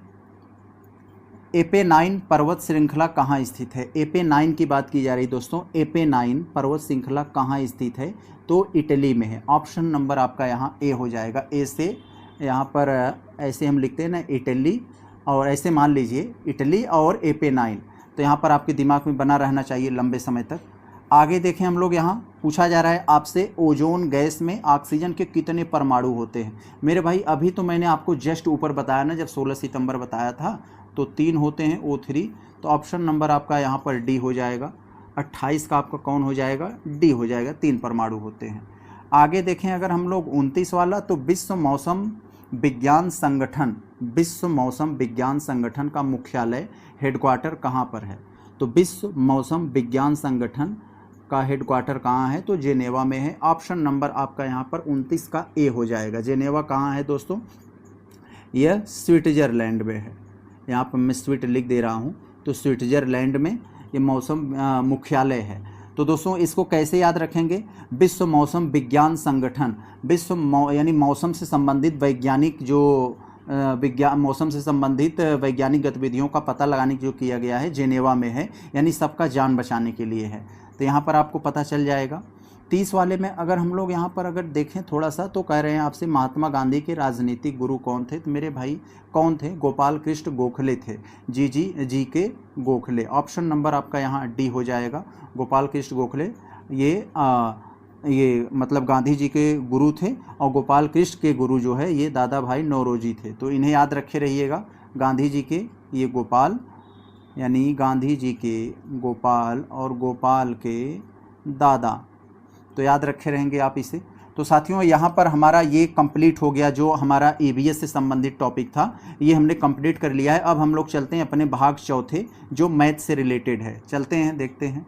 एपेनाइन पर्वत श्रृंखला कहाँ स्थित है? एपेनाइन की बात की जा रही दोस्तों। एपेनाइन पर्वत श्रृंखला कहाँ स्थित है? तो इटली में है। ऑप्शन नंबर आपका यहाँ ए हो जाएगा। ए से यहाँ पर ऐसे हम लिखते हैं ना, इटली, और ऐसे मान लीजिए इटली और एपेनाइन, तो यहाँ पर आपके दिमाग में बना रहना चाहिए लंबे समय तक। आगे देखें हम लोग, यहाँ पूछा जा रहा है आपसे, ओजोन गैस में ऑक्सीजन के कितने परमाणु होते हैं? मेरे भाई अभी तो मैंने आपको जस्ट ऊपर बताया ना, जब 16 सितंबर बताया था, तो 3 होते हैं, O3। तो ऑप्शन नंबर आपका यहाँ पर डी हो जाएगा। 28 का आपका कौन हो जाएगा? डी हो जाएगा, 3 परमाणु होते हैं। आगे देखें अगर हम लोग 29 वाला, तो विश्व मौसम विज्ञान संगठन, विश्व मौसम विज्ञान संगठन का मुख्यालय हेडक्वार्टर कहाँ पर है? तो विश्व मौसम विज्ञान संगठन का हेडक्वार्टर कहाँ है? तो जेनेवा में है। ऑप्शन नंबर आपका यहाँ पर 29 का ए हो जाएगा। जेनेवा कहाँ है दोस्तों? यह स्विट्जरलैंड में है। यहाँ पर मैं स्विट लिख दे रहा हूँ, तो स्विट्जरलैंड में ये मौसम मुख्यालय है। तो दोस्तों इसको कैसे याद रखेंगे? विश्व मौसम विज्ञान संगठन, यानी मौसम से संबंधित वैज्ञानिक जो मौसम से संबंधित वैज्ञानिक गतिविधियों का पता लगाने जो किया गया है, जेनेवा में है, यानी सबका जान बचाने के लिए है। तो यहाँ पर आपको पता चल जाएगा। 30 वाले में अगर हम लोग यहाँ पर अगर देखें थोड़ा सा, तो कह रहे हैं आपसे महात्मा गांधी के राजनीतिक गुरु कौन थे? तो मेरे भाई कौन थे? गोपाल कृष्ण गोखले थे, जी के गोखले। ऑप्शन नंबर आपका यहाँ डी हो जाएगा, गोपाल कृष्ण गोखले। ये मतलब गांधी जी के गुरु थे, और गोपाल कृष्ण के गुरु जो है ये दादा भाई नौरोजी थे। तो इन्हें याद रखे रहिएगा, गांधी जी के ये गोपाल, यानी गांधी जी के गोपाल और गोपाल के दादा, तो याद रखे रहेंगे आप इसे। तो साथियों यहाँ पर हमारा ये कंप्लीट हो गया, जो हमारा ईवीएस से संबंधित टॉपिक था ये हमने कंप्लीट कर लिया है। अब हम लोग चलते हैं अपने भाग चौथे, जो मैथ से रिलेटेड है। चलते हैं, देखते हैं।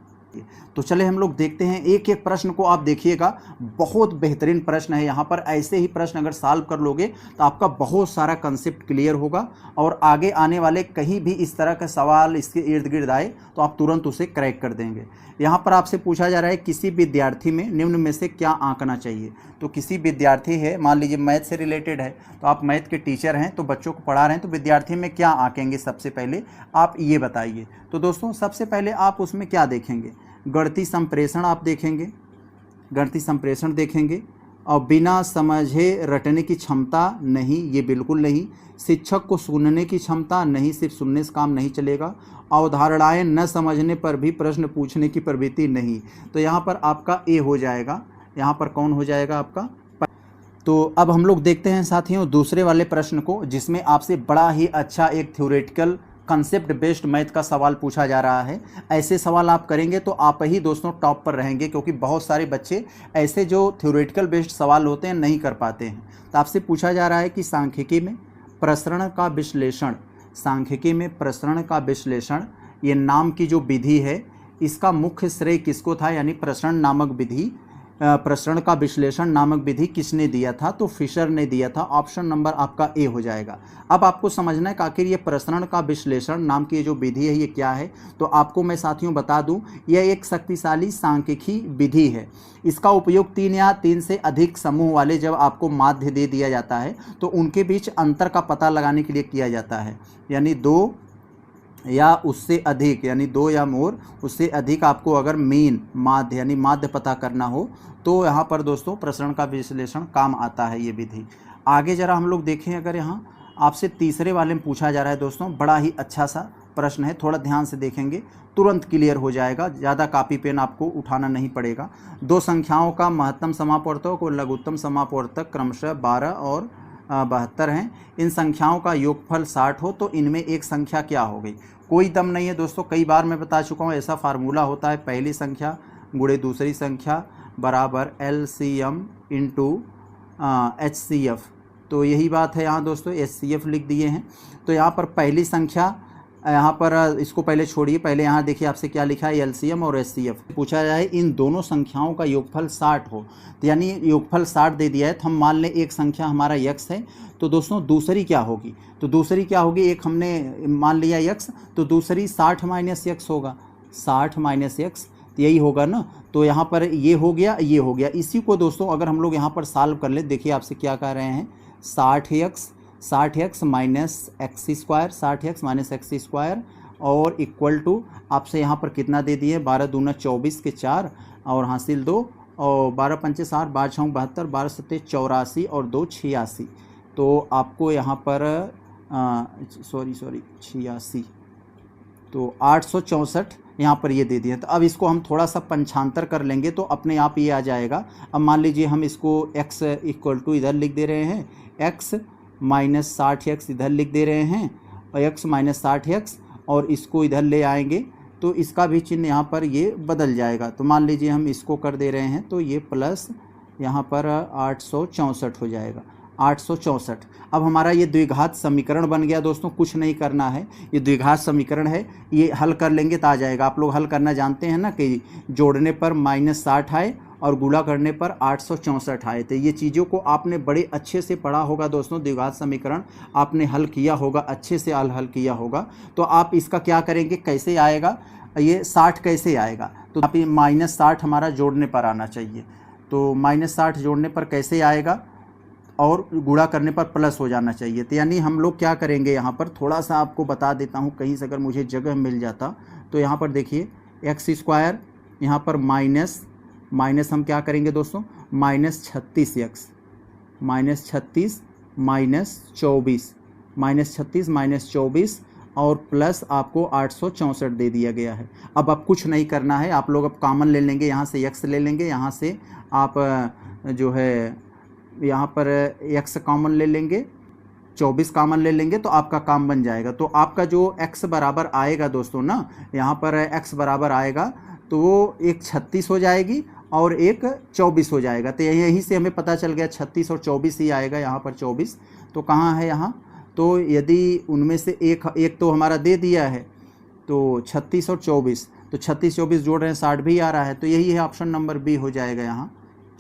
तो चले हम लोग देखते हैं, एक एक प्रश्न को आप देखिएगा, बहुत बेहतरीन प्रश्न है यहाँ पर। ऐसे ही प्रश्न अगर सॉल्व कर लोगे तो आपका बहुत सारा कंसेप्ट क्लियर होगा, और आगे आने वाले कहीं भी इस तरह का सवाल इसके इर्द गिर्द आए तो आप तुरंत उसे क्रैक कर देंगे। यहाँ पर आपसे पूछा जा रहा है, किसी विद्यार्थी में निम्न में से क्या आंकना चाहिए? तो किसी विद्यार्थी है, मान लीजिए मैथ से रिलेटेड है, तो आप मैथ के टीचर हैं, तो बच्चों को पढ़ा रहे हैं, तो विद्यार्थी में क्या आंकेंगे सबसे पहले आप ये बताइए। तो दोस्तों सबसे पहले आप उसमें क्या देखेंगे? गणितीय संप्रेषण आप देखेंगे, गणितीय संप्रेषण देखेंगे, और बिना समझे रटने की क्षमता नहीं, ये बिल्कुल नहीं। शिक्षक को सुनने की क्षमता नहीं, सिर्फ सुनने से काम नहीं चलेगा। अवधारणाएं न समझने पर भी प्रश्न पूछने की प्रवृत्ति नहीं। तो यहाँ पर आपका ए हो जाएगा। यहाँ पर कौन हो जाएगा आपका? तो अब हम लोग देखते हैं साथियों दूसरे वाले प्रश्न को, जिसमें आपसे बड़ा ही अच्छा एक थ्योरेटिकल कंसेप्ट बेस्ड मैथ का सवाल पूछा जा रहा है। ऐसे सवाल आप करेंगे तो आप ही दोस्तों टॉप पर रहेंगे, क्योंकि बहुत सारे बच्चे ऐसे जो थ्योरेटिकल बेस्ड सवाल होते हैं नहीं कर पाते हैं। तो आपसे पूछा जा रहा है कि सांख्यिकी में प्रसरण का विश्लेषण, सांख्यिकी में प्रसरण का विश्लेषण ये नाम की जो विधि है, इसका मुख्य श्रेय किसको था? यानी प्रसरण नामक विधि, प्रसरण का विश्लेषण नामक विधि किसने दिया था? तो फिशर ने दिया था। ऑप्शन नंबर आपका ए हो जाएगा। अब आपको समझना है कि आखिर ये प्रसरण का विश्लेषण नाम की जो विधि है ये क्या है। तो आपको मैं साथियों बता दूं, यह एक शक्तिशाली सांख्यिकी विधि है। इसका उपयोग 3 या 3 से अधिक समूह वाले जब आपको माध्य दे दिया जाता है तो उनके बीच अंतर का पता लगाने के लिए किया जाता है। यानी 2 या उससे अधिक, यानी 2 या मोर उससे अधिक आपको अगर मीन माध्य यानी माध्य पता करना हो तो यहाँ पर दोस्तों प्रसरण का विश्लेषण काम आता है ये विधि। आगे जरा हम लोग देखें, अगर यहाँ आपसे तीसरे वाले में पूछा जा रहा है दोस्तों, बड़ा ही अच्छा सा प्रश्न है, थोड़ा ध्यान से देखेंगे तुरंत क्लियर हो जाएगा, ज़्यादा कॉपी पेन आपको उठाना नहीं पड़ेगा। 2 संख्याओं का महत्तम समापवर्तक और लघुत्तम समापवर्तक क्रमशः 12 और 72 हैं। इन संख्याओं का योगफल 60 हो तो इनमें एक संख्या क्या हो गई? कोई दम नहीं है दोस्तों, कई बार मैं बता चुका हूँ, ऐसा फार्मूला होता है, पहली संख्या गुणे दूसरी संख्या बराबर LCM इंटू HCF। तो यही बात है यहाँ दोस्तों, HCF लिख दिए हैं। तो यहाँ पर पहली संख्या यहाँ पर इसको पहले छोड़िए, पहले यहाँ देखिए आपसे क्या लिखा है, एलसीएम और एचसीएफ पूछा जाए इन दोनों संख्याओं का योगफल 60 हो, तो यानी योगफल 60 दे दिया है। तो हम मान लें एक संख्या हमारा x है, तो दोस्तों दूसरी क्या होगी, तो दूसरी क्या होगी, एक हमने मान लिया x, तो दूसरी 60 माइनस x होगा, 60 माइनस x, तो यही होगा ना। तो यहाँ पर ये हो गया, ये हो गया। इसी को दोस्तों अगर हम लोग यहाँ पर सॉल्व कर ले, देखिए आपसे क्या कह रहे हैं, 60x minus x square, 60x minus x square और इक्वल टू आपसे यहाँ पर कितना दे दिए, 12 दूना 24 के 4 और हासिल 2 और 12 पंचे 60, 12 छः 72, 12 सत्ते 84 और 2 86। तो आपको यहाँ पर सॉरी 86, तो 864 यहाँ पर ये दे दिए। तो अब इसको हम थोड़ा सा पंचांतर कर लेंगे तो अपने आप ये आ जाएगा। अब मान लीजिए हम इसको x इक्वल टू इधर लिख दे रहे हैं, x माइनस 60x इधर लिख दे रहे हैं और x माइनस 60x, और इसको इधर ले आएंगे तो इसका भी चिन्ह यहाँ पर ये बदल जाएगा। तो मान लीजिए हम इसको कर दे रहे हैं तो ये प्लस यहाँ पर 864 हो जाएगा, 864। अब हमारा ये द्विघात समीकरण बन गया दोस्तों, कुछ नहीं करना है, ये द्विघात समीकरण है, ये हल कर लेंगे तो आ जाएगा। आप लोग हल करना जानते हैं ना कि जोड़ने पर -60 आए और गुणा करने पर 864 आए थे। ये चीज़ों को आपने बड़े अच्छे से पढ़ा होगा दोस्तों, द्विघात समीकरण आपने हल किया होगा, अच्छे से हल किया होगा। तो आप इसका क्या करेंगे, कैसे आएगा ये 60 कैसे आएगा, तो आप ये -60 हमारा जोड़ने पर आना चाहिए। तो -60 जोड़ने पर कैसे आएगा और गुणा करने पर प्लस हो जाना चाहिए। तो यानी हम लोग क्या करेंगे, यहाँ पर थोड़ा सा आपको बता देता हूँ, कहीं से अगर मुझे जगह मिल जाता तो यहाँ पर देखिए एक्स स्क्वायर, यहाँ पर माइनस हम क्या करेंगे दोस्तों, -36x -36 -24 और प्लस आपको 864 दे दिया गया है। अब कुछ नहीं करना है, आप लोग अब कॉमन ले लेंगे, यहाँ से x ले लेंगे, यहाँ से आप जो है यहाँ पर x कॉमन ले लेंगे, 24 कॉमन ले लेंगे तो आपका काम बन जाएगा। तो आपका जो x बराबर आएगा दोस्तों ना, यहाँ पर x बराबर आएगा तो वो एक 36 हो जाएगी और एक 24 हो जाएगा। तो यहीं से हमें पता चल गया 36 और 24 ही आएगा, यहाँ पर 24 तो कहाँ है यहाँ, तो यदि उनमें से एक तो हमारा दे दिया है, तो 36 और 24, तो 36 24 जोड़ रहे हैं 60 भी आ रहा है, तो यही है ऑप्शन नंबर बी हो जाएगा यहाँ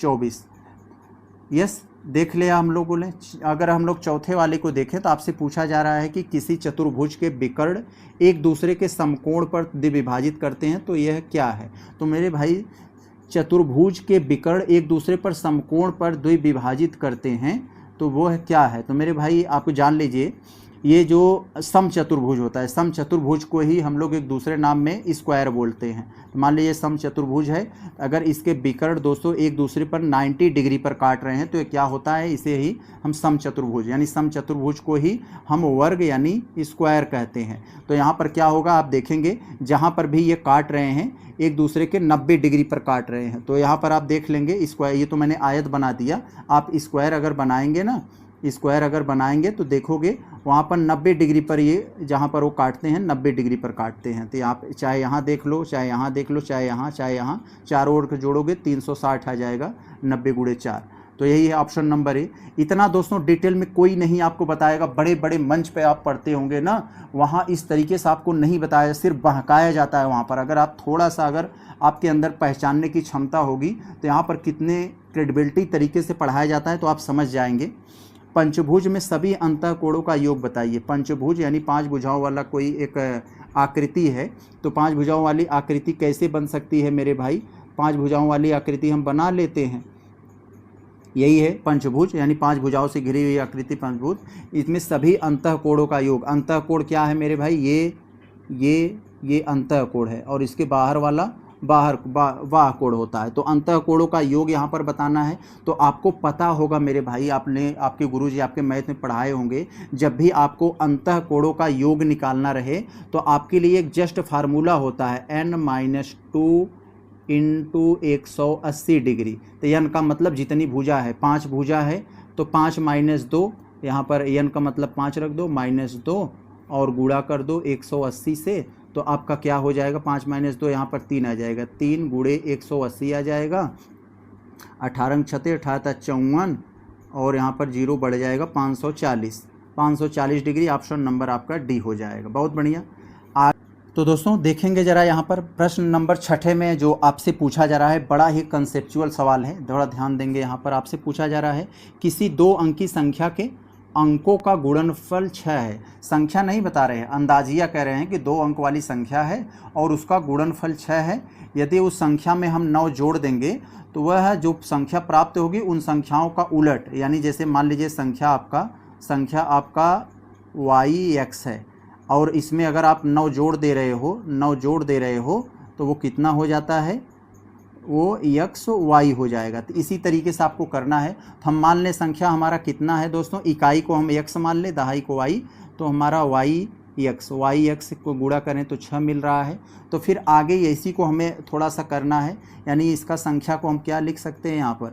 24। यस, देख लिया हम लोगों ने। अगर हम लोग चौथे वाले को देखें तो आपसे पूछा जा रहा है कि किसी चतुर्भुज के विकर्ण एक दूसरे के समकोण पर द्विभाजित करते हैं, तो यह क्या है। तो मेरे भाई चतुर्भुज के विकर्ण एक दूसरे पर समकोण पर द्विभाजित करते हैं तो वह क्या है। तो मेरे भाई आप जान लीजिए, ये जो समचतुर्भुज होता है, समचतुर्भुज को ही हम लोग एक दूसरे नाम में स्क्वायर बोलते हैं। तो मान लीजिए समचतुर्भुज है, अगर इसके विकर्ण दोस्तों एक दूसरे पर 90 डिग्री पर काट रहे हैं तो ये क्या होता है, इसे ही हम समचतुर्भुज यानी समचतुर्भुज को ही हम वर्ग यानी स्क्वायर कहते हैं। तो यहाँ पर क्या होगा, आप देखेंगे जहाँ पर भी ये काट रहे हैं एक दूसरे के 90 डिग्री पर काट रहे हैं, तो यहाँ पर आप देख लेंगे स्क्वायर, ये तो मैंने आयत बना दिया, आप स्क्वायर अगर बनाएंगे ना, स्क्वायर अगर बनाएंगे तो देखोगे वहाँ पर 90 डिग्री पर ये जहाँ पर वो काटते हैं 90 डिग्री पर काटते हैं। तो आप चाहे यहाँ देख लो, चाहे यहाँ देख लो, चाहे यहाँ, चारों ओर के जोड़ोगे 360 आ जाएगा, 90 गुणे 4। तो यही है ऑप्शन नंबर ए। इतना दोस्तों डिटेल में कोई नहीं आपको बताएगा, बड़े बड़े मंच पे आप पढ़ते होंगे ना, वहाँ इस तरीके से आपको नहीं बताया, सिर्फ बहकाया जाता है वहाँ पर। अगर आप थोड़ा सा अगर आपके अंदर पहचानने की क्षमता होगी तो यहाँ पर कितने क्रेडिबिलिटी तरीके से पढ़ाया जाता है तो आप समझ जाएंगे। पंचभुज में सभी अंतःकोणों का योग बताइए। पंचभुज यानी 5 भुजाओं वाला कोई एक आकृति है, तो 5 भुजाओं वाली आकृति कैसे बन सकती है मेरे भाई, 5 भुजाओं वाली आकृति हम बना लेते हैं, यही है पंचभुज यानी 5 भुजाओं से घिरी हुई आकृति पंचभुज। इसमें सभी अंतःकोणों का योग, अंतःकोण क्या है मेरे भाई, ये अंतःकोण है और इसके बाहर वाला बाह्य कोण होता है। तो अंतःकोणों का योग यहाँ पर बताना है। तो आपको पता होगा मेरे भाई, आपके गुरुजी आपके मैथ में पढ़ाए होंगे, जब भी आपको अंतःकोणों का योग निकालना रहे तो आपके लिए एक जस्ट फार्मूला होता है n-2 इंटू 180 डिग्री। तो n का मतलब जितनी भुजा है, 5 भुजा है तो 5 - 2, यहाँ पर n का मतलब 5 रख दो, -2 और गुणा कर दो 180 से, तो आपका क्या हो जाएगा, 5 - 2 यहाँ पर 3 आ जाएगा, 3 गुणे 180 आ जाएगा, 18 छते 18 54 और यहाँ पर 0 बढ़ जाएगा 540 डिग्री। ऑप्शन नंबर आपका डी हो जाएगा। बहुत बढ़िया। तो दोस्तों देखेंगे जरा यहाँ पर प्रश्न नंबर 6 में जो आपसे पूछा जा रहा है, बड़ा ही कंसेप्चुअल सवाल है, थोड़ा ध्यान देंगे। यहाँ पर आपसे पूछा जा रहा है किसी 2 अंकी संख्या के अंकों का गुणनफल 6 है। संख्या नहीं बता रहे हैं, अंदाजिया कह रहे हैं कि 2 अंक वाली संख्या है और उसका गुणनफल 6 है। यदि उस संख्या में हम 9 जोड़ देंगे तो वह जो संख्या प्राप्त होगी उन संख्याओं का उलट, यानी जैसे मान लीजिए संख्या आपका YX है और इसमें अगर आप 9 जोड़ दे रहे हो तो वो कितना हो जाता है, वो XY हो जाएगा। तो इसी तरीके से आपको करना है। तो हम मान लें संख्या हमारा कितना है दोस्तों, इकाई को हम X मान लें, दहाई को Y, तो हमारा YX को गुणा करें तो 6 मिल रहा है। तो फिर आगे इसी को हमें थोड़ा सा करना है, यानी इसका संख्या को हम क्या लिख सकते हैं यहाँ पर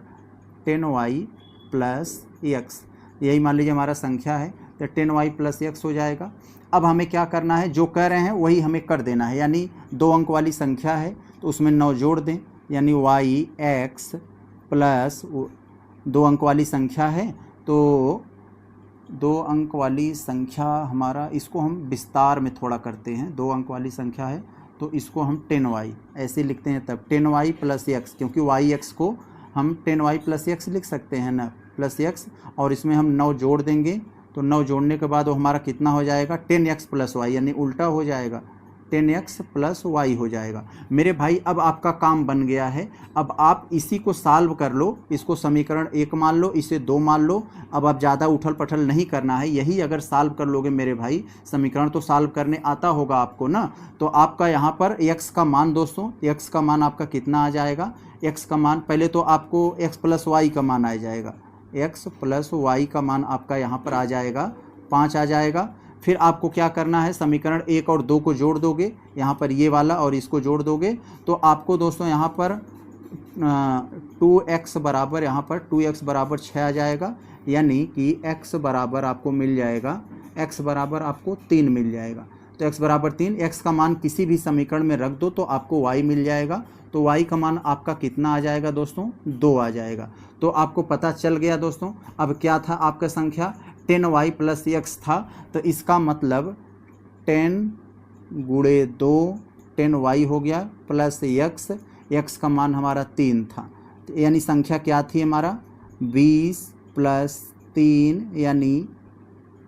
10Y प्लस X, यही मान लीजिए हमारा संख्या है, तो 10Y प्लस X हो जाएगा। अब हमें क्या करना है, जो कह रहे हैं वही हमें कर देना है, यानी 2 अंक वाली संख्या है तो उसमें 9 जोड़ दें, यानी YX प्लस 2 अंक वाली संख्या है तो 2 अंक वाली संख्या हमारा, इसको हम विस्तार में थोड़ा करते हैं, 2 अंक वाली संख्या है तो इसको हम 10Y ऐसे लिखते हैं, तब 10Y प्लस X, क्योंकि YX को हम 10Y प्लस X लिख सकते हैं ना, प्लस X, और इसमें हम 9 जोड़ देंगे तो 9 जोड़ने के बाद वो हमारा कितना हो जाएगा 10X प्लस Y, यानी उल्टा हो जाएगा 10X प्लस Y हो जाएगा। मेरे भाई अब आपका काम बन गया है, अब आप इसी को सॉल्व कर लो, इसको समीकरण 1 मान लो, इसे 2 मान लो। अब आप ज़्यादा उठल पठल नहीं करना है, यही अगर सॉल्व कर लोगे मेरे भाई, समीकरण तो सॉल्व करने आता होगा आपको ना, तो आपका यहाँ पर x का मान दोस्तों, x का मान आपका कितना आ जाएगा, x का मान पहले तो आपको x प्लस y का मान आ जाएगा, x प्लस y का मान आपका यहाँ पर आ जाएगा 5 आ जाएगा। फिर आपको क्या करना है, समीकरण 1 और 2 को जोड़ दोगे, यहाँ पर ये वाला और इसको जोड़ दोगे तो आपको दोस्तों यहाँ पर 2x बराबर, यहाँ पर 2x बराबर 6 आ जाएगा, यानी कि x बराबर आपको मिल जाएगा, x बराबर आपको 3 मिल जाएगा। तो x बराबर 3, x का मान किसी भी समीकरण में रख दो तो आपको y मिल जाएगा। तो y का मान आपका कितना आ जाएगा दोस्तों, 2 आ जाएगा। तो आपको पता चल गया दोस्तों। अब क्या था आपका संख्या 10Y प्लस X था, तो इसका मतलब 10 गुणे 2 10Y हो गया प्लस X का मान हमारा 3 था, यानी संख्या क्या थी हमारा 20 प्लस 3 यानी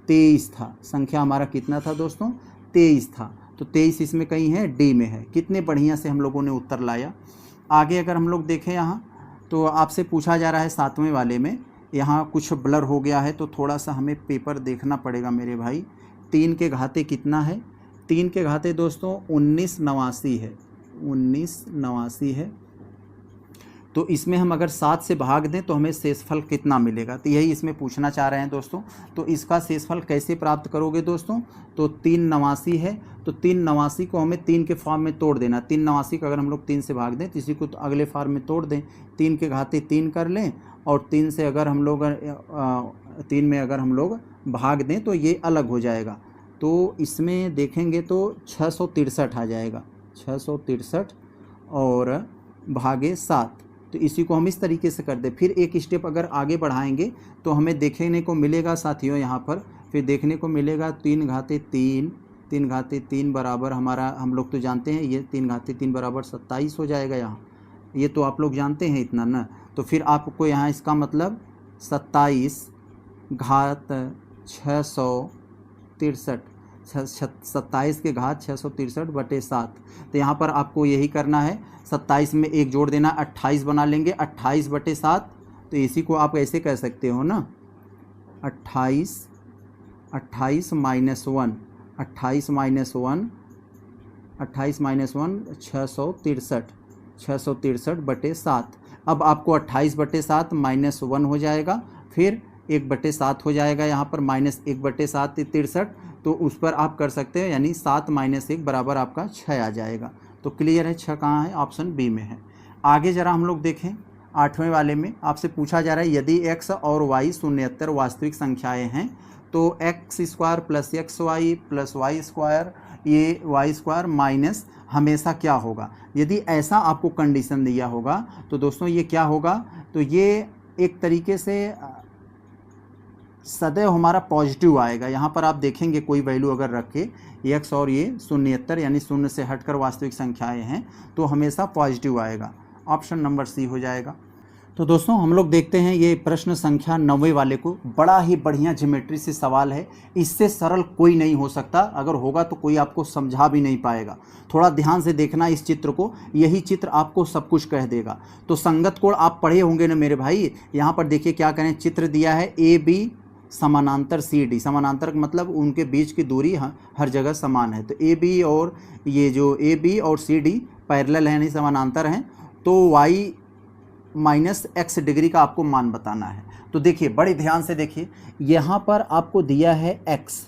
23 था। संख्या हमारा कितना था दोस्तों, 23 था। तो 23 इसमें कहीं है, डी में है। कितने बढ़िया से हम लोगों ने उत्तर लाया। आगे अगर हम लोग देखें यहाँ तो आपसे पूछा जा रहा है 7वें वाले में, यहाँ कुछ ब्लर हो गया है तो थोड़ा सा हमें पेपर देखना पड़ेगा मेरे भाई। 3 के घाते कितना है, 3 के घाते दोस्तों 1989 है, 1989 है। तो इसमें हम अगर 7 से भाग दें तो हमें शेषफल कितना मिलेगा, तो यही इसमें पूछना चाह रहे हैं दोस्तों। तो इसका शेषफल कैसे प्राप्त करोगे दोस्तों, तो 389 है, तो 389 को हमें 3 के फॉर्म में तोड़ देना। 389 को अगर हम लोग 3 से भाग दें तो इसी को तो अगले फॉर्म में तोड़ दें, 3 के घाते 3 कर लें और 3 से अगर हम लोग 3 में अगर हम लोग भाग दें तो ये अलग हो जाएगा। तो इसमें देखेंगे तो 663 आ जाएगा, 663 और भागे 7। तो इसी को हम इस तरीके से कर दें। फिर एक स्टेप अगर आगे बढ़ाएंगे तो हमें देखने को मिलेगा साथियों, यहाँ पर फिर देखने को मिलेगा 3 घाते 3 बराबर हमारा, हम लोग तो जानते हैं ये 3 घाते 3 बराबर 27 हो जाएगा यहाँ, ये तो आप लोग जानते हैं इतना ना। तो फिर आपको यहाँ इसका मतलब 27 घात 663, 27 के घात 663 बटे 7। तो यहाँ पर आपको यही करना है, 27 में 1 जोड़ देना, 28 बना लेंगे, 28 बटे 7। तो इसी को आप ऐसे कह सकते हो ना, 28 माइनस 1 663 बटे 7। अब आपको 28 बटे 7 माइनस 1 हो जाएगा, फिर 1 बटे 7 हो जाएगा यहाँ पर, माइनस 1 बटे 7 63, तो उस पर आप कर सकते हो, यानी 7 माइनस 1 बराबर आपका 6 आ जाएगा। तो क्लियर है, 6 कहाँ है, ऑप्शन बी में है। आगे ज़रा हम लोग देखें 8वें वाले में आपसे पूछा जा रहा है यदि x और y शून्येतर वास्तविक संख्याएं हैं तो x square plus XY plus y square, ये y स्क्वायर माइनस हमेशा क्या होगा। यदि ऐसा आपको कंडीशन दिया होगा तो दोस्तों ये क्या होगा, तो ये एक तरीके से सदैव हमारा पॉजिटिव आएगा। यहाँ पर आप देखेंगे कोई वैल्यू अगर रख के x और ये 0 यानी शून्य से हटकर वास्तविक संख्याएं हैं तो हमेशा पॉजिटिव आएगा। ऑप्शन नंबर सी हो जाएगा। तो दोस्तों हम लोग देखते हैं ये प्रश्न संख्या 90 वाले को। बड़ा ही बढ़िया ज्योमेट्री से सवाल है, इससे सरल कोई नहीं हो सकता। अगर होगा तो कोई आपको समझा भी नहीं पाएगा। थोड़ा ध्यान से देखना इस चित्र को, यही चित्र आपको सब कुछ कह देगा। तो संगत कोण आप पढ़े होंगे ना मेरे भाई। यहाँ पर देखिए क्या करें, चित्र दिया है ए बी समानांतर सी डी। समानांतर मतलब उनके बीच की दूरी हर जगह समान है। तो ए बी और ये जो ए बी और सी डी पैरेलल है, यानी समानांतर हैं। तो वाई माइनस एक्स डिग्री का आपको मान बताना है। तो देखिए बड़े ध्यान से देखिए, यहाँ पर आपको दिया है एक्स,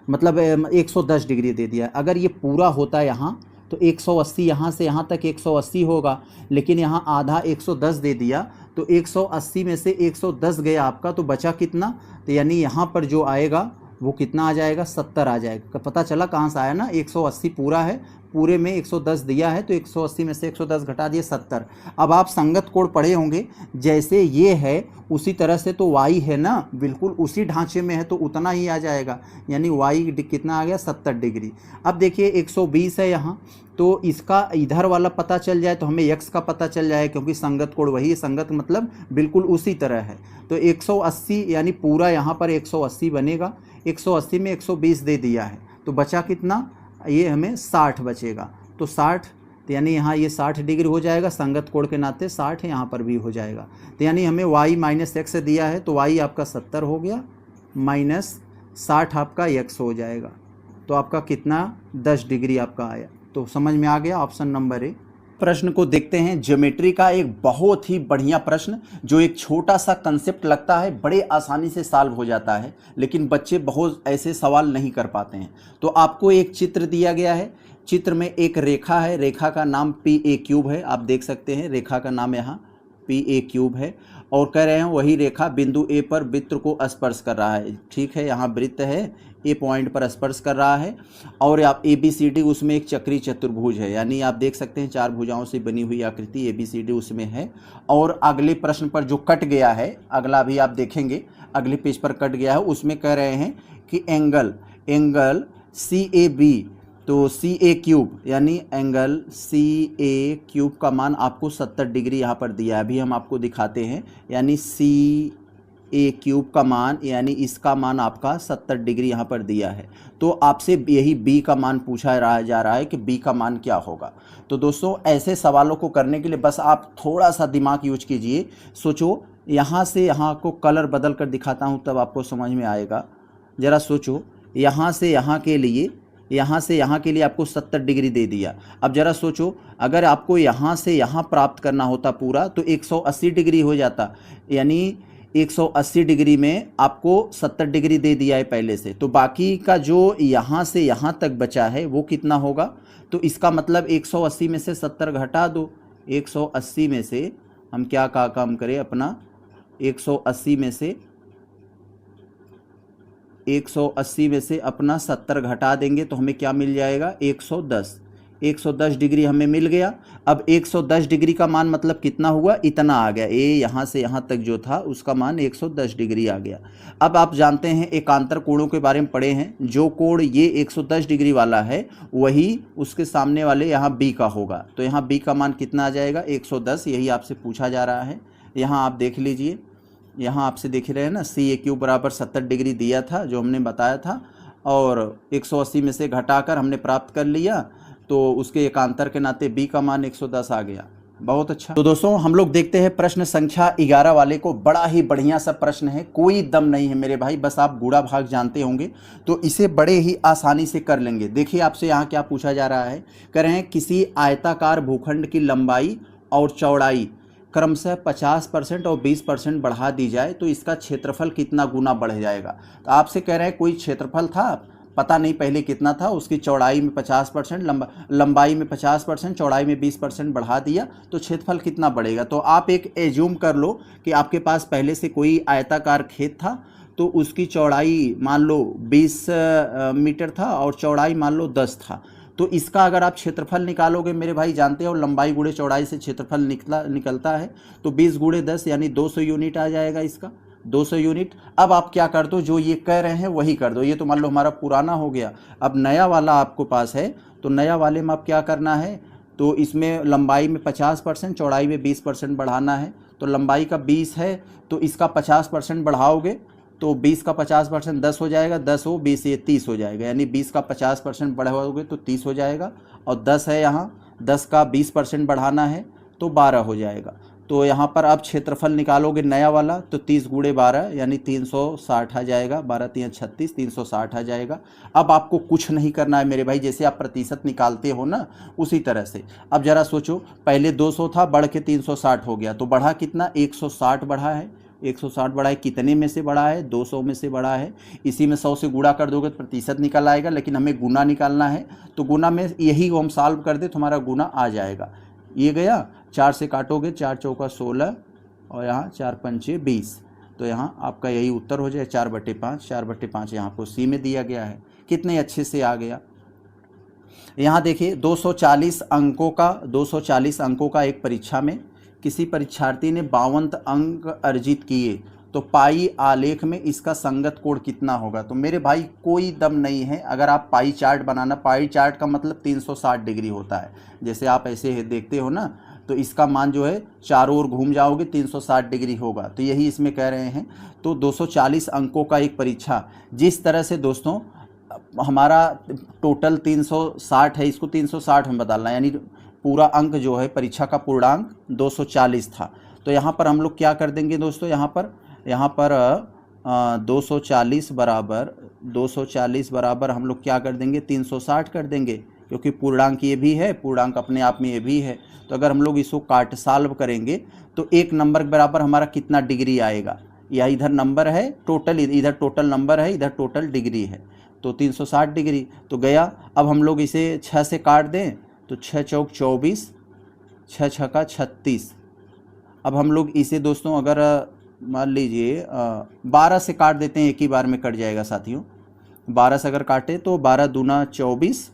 मतलब 110 डिग्री दे दिया है। अगर ये पूरा होता है यहाँ तो 180, यहाँ से यहाँ तक 180 होगा, लेकिन यहाँ आधा 110 दे दिया तो 180 में से 110 गया आपका, तो बचा कितना? तो यानी यहाँ पर जो आएगा वो कितना आ जाएगा? 70 आ जाएगा। पता चला कहाँ से आया ना, 180 पूरा है, पूरे में 110 दिया है तो 180 में से 110 घटा दिए 70। अब आप संगत कोण पढ़े होंगे, जैसे ये है उसी तरह से तो y है ना, बिल्कुल उसी ढांचे में है तो उतना ही आ जाएगा, यानी y कितना आ गया? 70 डिग्री। अब देखिए 120 है यहाँ, तो इसका इधर वाला पता चल जाए तो हमें x का पता चल जाए, क्योंकि संगत कोण वही है। संगत मतलब बिल्कुल उसी तरह है। तो 180 यानी पूरा यहाँ पर 180 बनेगा। 180 में 120 दे दिया है तो बचा कितना? ये हमें 60 बचेगा। तो 60 तो यानी यहाँ ये 60 डिग्री हो जाएगा। संगत कोण के नाते 60 यहाँ पर भी हो जाएगा। तो यानी हमें y माइनस एक्स दिया है तो y आपका 70 हो गया, माइनस 60 आपका x हो जाएगा। तो आपका कितना? 10 डिग्री आपका आया। तो समझ में आ गया, ऑप्शन नंबर ए। प्रश्न को देखते हैं। ज्योमेट्री का एक बहुत ही बढ़िया प्रश्न, जो एक छोटा सा कंसेप्ट लगता है बड़े आसानी से सॉल्व हो जाता है, लेकिन बच्चे बहुत ऐसे सवाल नहीं कर पाते हैं। तो आपको एक चित्र दिया गया है, चित्र में एक रेखा है, रेखा का नाम पी ए क्यूब है। आप देख सकते हैं रेखा का नाम यहाँ पी ए क्यूब है, और कह रहे हैं वही रेखा बिंदु ए पर वृत्त को स्पर्श कर रहा है। ठीक है, यहाँ वृत्त है, ए पॉइंट पर स्पर्श कर रहा है, और आप ए बी सी डी उसमें एक चक्रीय चतुर्भुज है, यानी आप देख सकते हैं 4 भुजाओं से बनी हुई आकृति ए बी सी डी उसमें है। और अगले प्रश्न पर जो कट गया है, अगला भी आप देखेंगे, अगले पेज पर कट गया है, उसमें कह रहे हैं कि एंगल सी ए बी, तो सी ए क्यूब यानी एंगल सी ए क्यूब का मान आपको 70 डिग्री यहाँ पर दिया है। अभी हम आपको दिखाते हैं, यानी सी ए क्यूब का मान, यानी इसका मान आपका 70 डिग्री यहाँ पर दिया है। तो आपसे यही बी का मान पूछा जा रहा है कि बी का मान क्या होगा। तो दोस्तों ऐसे सवालों को करने के लिए बस आप थोड़ा सा दिमाग यूज कीजिए, सोचो। यहाँ से यहाँ को कलर बदल कर दिखाता हूँ तब आपको समझ में आएगा। ज़रा सोचो, यहाँ से यहाँ के लिए, यहाँ से यहाँ के लिए आपको 70 डिग्री दे दिया। अब ज़रा सोचो, अगर आपको यहाँ से यहाँ प्राप्त करना होता पूरा तो 180 डिग्री हो जाता, यानी 180 डिग्री में आपको 70 डिग्री दे दिया है पहले से, तो बाकी का जो यहाँ से यहाँ तक बचा है वो कितना होगा? तो इसका मतलब 180 में से 70 घटा दो। 180 में से हम क्या काम करें अपना, 180 में से अपना 70 घटा देंगे तो हमें क्या मिल जाएगा? 110। 110 डिग्री हमें मिल गया। अब 110 डिग्री का मान मतलब कितना हुआ? इतना आ गया। ए यहाँ से यहाँ तक जो था उसका मान 110 डिग्री आ गया। अब आप जानते हैं एकांतर कोणों के बारे में पढ़े हैं, जो कोण ये 110 डिग्री वाला है वही उसके सामने वाले यहाँ बी का होगा। तो यहाँ बी का मान कितना आ जाएगा? 110। यही आपसे पूछा जा रहा है। यहाँ आप देख लीजिए, यहाँ आपसे देख रहे हैं ना, सी ए क्यूब बराबर 70 डिग्री दिया था जो हमने बताया था, और 180 में से घटाकर हमने प्राप्त कर लिया, तो उसके एकांतर के नाते बी का मान 110 आ गया। बहुत अच्छा। तो दोस्तों हम लोग देखते हैं प्रश्न संख्या 11 वाले को। बड़ा ही बढ़िया सा प्रश्न है, कोई दम नहीं है मेरे भाई, बस आप गुणा भाग जानते होंगे तो इसे बड़े ही आसानी से कर लेंगे। देखिए आपसे यहाँ क्या पूछा जा रहा है, कह रहे हैं किसी आयताकार भूखंड की लंबाई और चौड़ाई क्रमशः 50% और 20% बढ़ा दी जाए तो इसका क्षेत्रफल कितना गुना बढ़ जाएगा। तो आपसे कह रहे हैं कोई क्षेत्रफल था, पता नहीं पहले कितना था, उसकी चौड़ाई में 50%, लंबाई में 50%, चौड़ाई में 20% बढ़ा दिया तो क्षेत्रफल कितना बढ़ेगा। तो आप एक एज्यूम कर लो कि आपके पास पहले से कोई आयताकार खेत था, तो उसकी चौड़ाई मान लो 20 मीटर था और चौड़ाई मान लो 10 था। तो इसका अगर आप क्षेत्रफल निकालोगे मेरे भाई, जानते हो लंबाई गुणे चौड़ाई से क्षेत्रफल निकलता है, तो 20 गुणे 10 यानी 200 यूनिट आ जाएगा इसका। 200 यूनिट। अब आप क्या कर दो, जो ये कह रहे हैं वही कर दो। ये तो मान लो हमारा पुराना हो गया, अब नया वाला आपको पास है, तो नया वाले में आप क्या करना है, तो इसमें लंबाई में 50%, चौड़ाई में 20% बढ़ाना है। तो लंबाई का 20 है तो इसका 50% बढ़ाओगे तो 20 का 50% 10 हो जाएगा, 10 हो 20 ये 30 हो जाएगा, यानी 20 का 50% बढ़ाओगे तो 30 हो जाएगा। और 10 है यहाँ, 10 का 20% बढ़ाना है तो 12 हो जाएगा। तो यहाँ पर आप क्षेत्रफल निकालोगे नया वाला, तो 30 गुणे 12 यानी 360 आ जाएगा, 12 3 36, 360 आ जाएगा। अब आपको कुछ नहीं करना है मेरे भाई, जैसे आप प्रतिशत निकालते हो ना उसी तरह से। अब जरा सोचो, पहले 200 था, बढ़ के 360 हो गया, तो बढ़ा कितना, 160 बढ़ा है। 160 बढ़ा है, कितने में से बढ़ा है, 200 में से बढ़ा है। इसी में 100 से गुणा कर दोगे तो प्रतिशत निकल आएगा, लेकिन हमें गुना निकालना है, तो गुना में यही हम सॉल्व कर दे तो हमारा गुना आ जाएगा। ये गया, 4 से काटोगे, 4 चौका 16 और यहाँ 4 पंचे 20, तो यहाँ आपका यही उत्तर हो जाए 4/5। 4/5 यहाँ को सी में दिया गया है। कितने अच्छे से आ गया। यहाँ देखिए 240 अंकों का एक परीक्षा में किसी परीक्षार्थी ने 52 अंक अर्जित किए, तो पाई आलेख में इसका संगत कोण कितना होगा। तो मेरे भाई कोई दम नहीं है, अगर आप पाई चार्ट बनाना, पाई चार्ट का मतलब 360 डिग्री होता है, जैसे आप ऐसे देखते हो ना, तो इसका मान जो है चारों ओर घूम जाओगे 360 डिग्री होगा, तो यही इसमें कह रहे हैं। तो 240 अंकों का एक परीक्षा, जिस तरह से दोस्तों हमारा टोटल 360 है, इसको 360 में बदलना, यानी पूरा अंक जो है परीक्षा का पूर्णांक 240 था। तो यहाँ पर हम लोग क्या कर देंगे दोस्तों, यहाँ पर 240 बराबर हम लोग क्या कर देंगे, 360 कर देंगे, क्योंकि पूर्णांक ये भी है, पूर्णांक अपने आप में ये भी है। तो अगर हम लोग इसको काट सॉल्व करेंगे तो एक नंबर के बराबर हमारा कितना डिग्री आएगा, या इधर नंबर है टोटल, इधर टोटल नंबर है, इधर टोटल डिग्री है, तो 360 डिग्री तो गया। अब हम लोग इसे 6 से काट दें तो 6 चौक 24, 6 छक्का 36। अब हम लोग इसे दोस्तों अगर मान लीजिए 12 से काट देते हैं, एक ही बार में कट जाएगा साथियों। 12 से अगर काटे तो 12 दूना 24,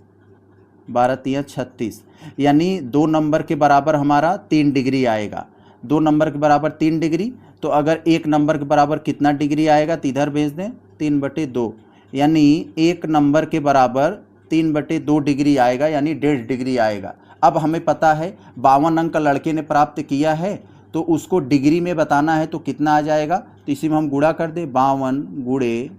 12 तिया 36, यानी 2 नंबर के बराबर हमारा 3 डिग्री आएगा। 2 नंबर के बराबर 3 डिग्री, तो अगर 1 नंबर के बराबर कितना डिग्री आएगा, तो इधर भेज दें 3/2, यानी 1 नंबर के बराबर 3/2 डिग्री आएगा, यानी 1.5 डिग्री आएगा। अब हमें पता है 52 अंक लड़के ने प्राप्त किया है, तो उसको डिग्री में बताना है, तो कितना आ जाएगा, तो इसी में हम गुणा कर दें, 52 गुणे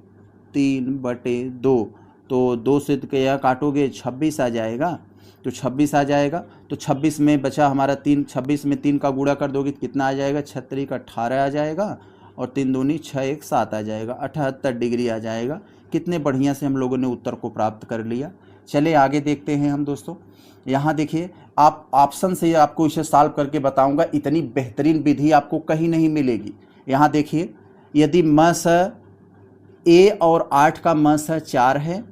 3/2, तो 2 से क्या काटोगे 26 आ जाएगा, तो 26 आ जाएगा। तो 26 में बचा हमारा 3, 26 में 3 का गुणा कर दोगे तो कितना आ जाएगा, 36 18 आ जाएगा, और 3 दूनी 6 1 7 आ जाएगा, 78 डिग्री आ जाएगा। कितने बढ़िया से हम लोगों ने उत्तर को प्राप्त कर लिया। चले आगे देखते हैं हम दोस्तों। यहाँ देखिए, आप ऑप्शन से आपको इसे सॉल्व करके बताऊंगा, इतनी बेहतरीन विधि आपको कहीं नहीं मिलेगी। यहाँ देखिए, यदि मस ए और 8 का मस 4 है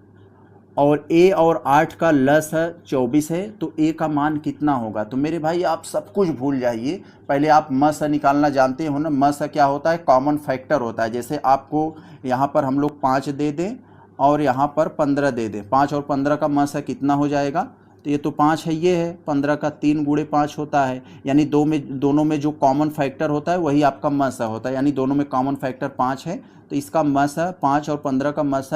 और ए और 8 का लस 24 है, तो ए का मान कितना होगा। तो मेरे भाई आप सब कुछ भूल जाइए, पहले आप मस निकालना जानते हो ना। मस क्या होता है, कॉमन फैक्टर होता है। जैसे आपको यहाँ पर हम लोग 5 दे दें और यहाँ पर 15 दे दें, 5 और 15 का मस कितना हो जाएगा, तो ये तो 5 है, ये है 15 का 3 गुणे 5 होता है, यानी दोनों में जो कॉमन फैक्टर होता है वही आपका मस होता है, यानी दोनों में कॉमन फैक्टर 5 है, तो इसका मस 5 और 15 का मस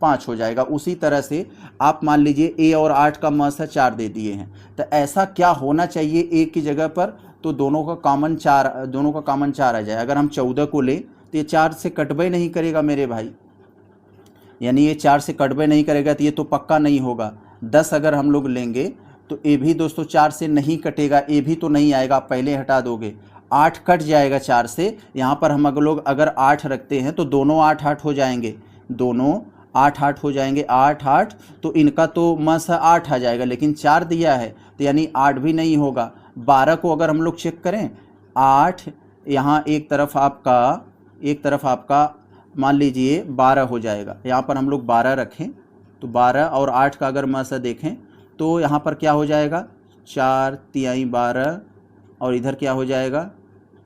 5 हो जाएगा। उसी तरह से आप मान लीजिए ए और 8 का मस 4 दे दिए हैं, तो ऐसा क्या होना चाहिए ए की जगह पर, तो दोनों का कॉमन 4 आ जाए। अगर हम 14 को लें तो ये 4 से कटबे नहीं करेगा मेरे भाई, यानी ये 4 से कटबे नहीं करेगा, तो ये तो पक्का नहीं होगा। 10 अगर हम लोग लेंगे तो ए भी दोस्तों 4 से नहीं कटेगा, ए भी तो नहीं आएगा, आप पहले हटा दोगे। 8 कट जाएगा 4 से, यहाँ पर हम अगर 8 रखते हैं तो दोनों 8 हो जाएंगे, दोनों 8 हो जाएंगे, 8 तो इनका तो मस 8 आ जाएगा, लेकिन 4 दिया है तो यानी 8 भी नहीं होगा। 12 को अगर हम लोग चेक करें, 8 यहाँ एक तरफ आपका मान लीजिए 12 हो जाएगा, यहाँ पर हम लोग 12 रखें, तो 12 और 8 का अगर मस देखें तो यहाँ पर क्या हो जाएगा, 4 तिहाई 12, और इधर क्या हो जाएगा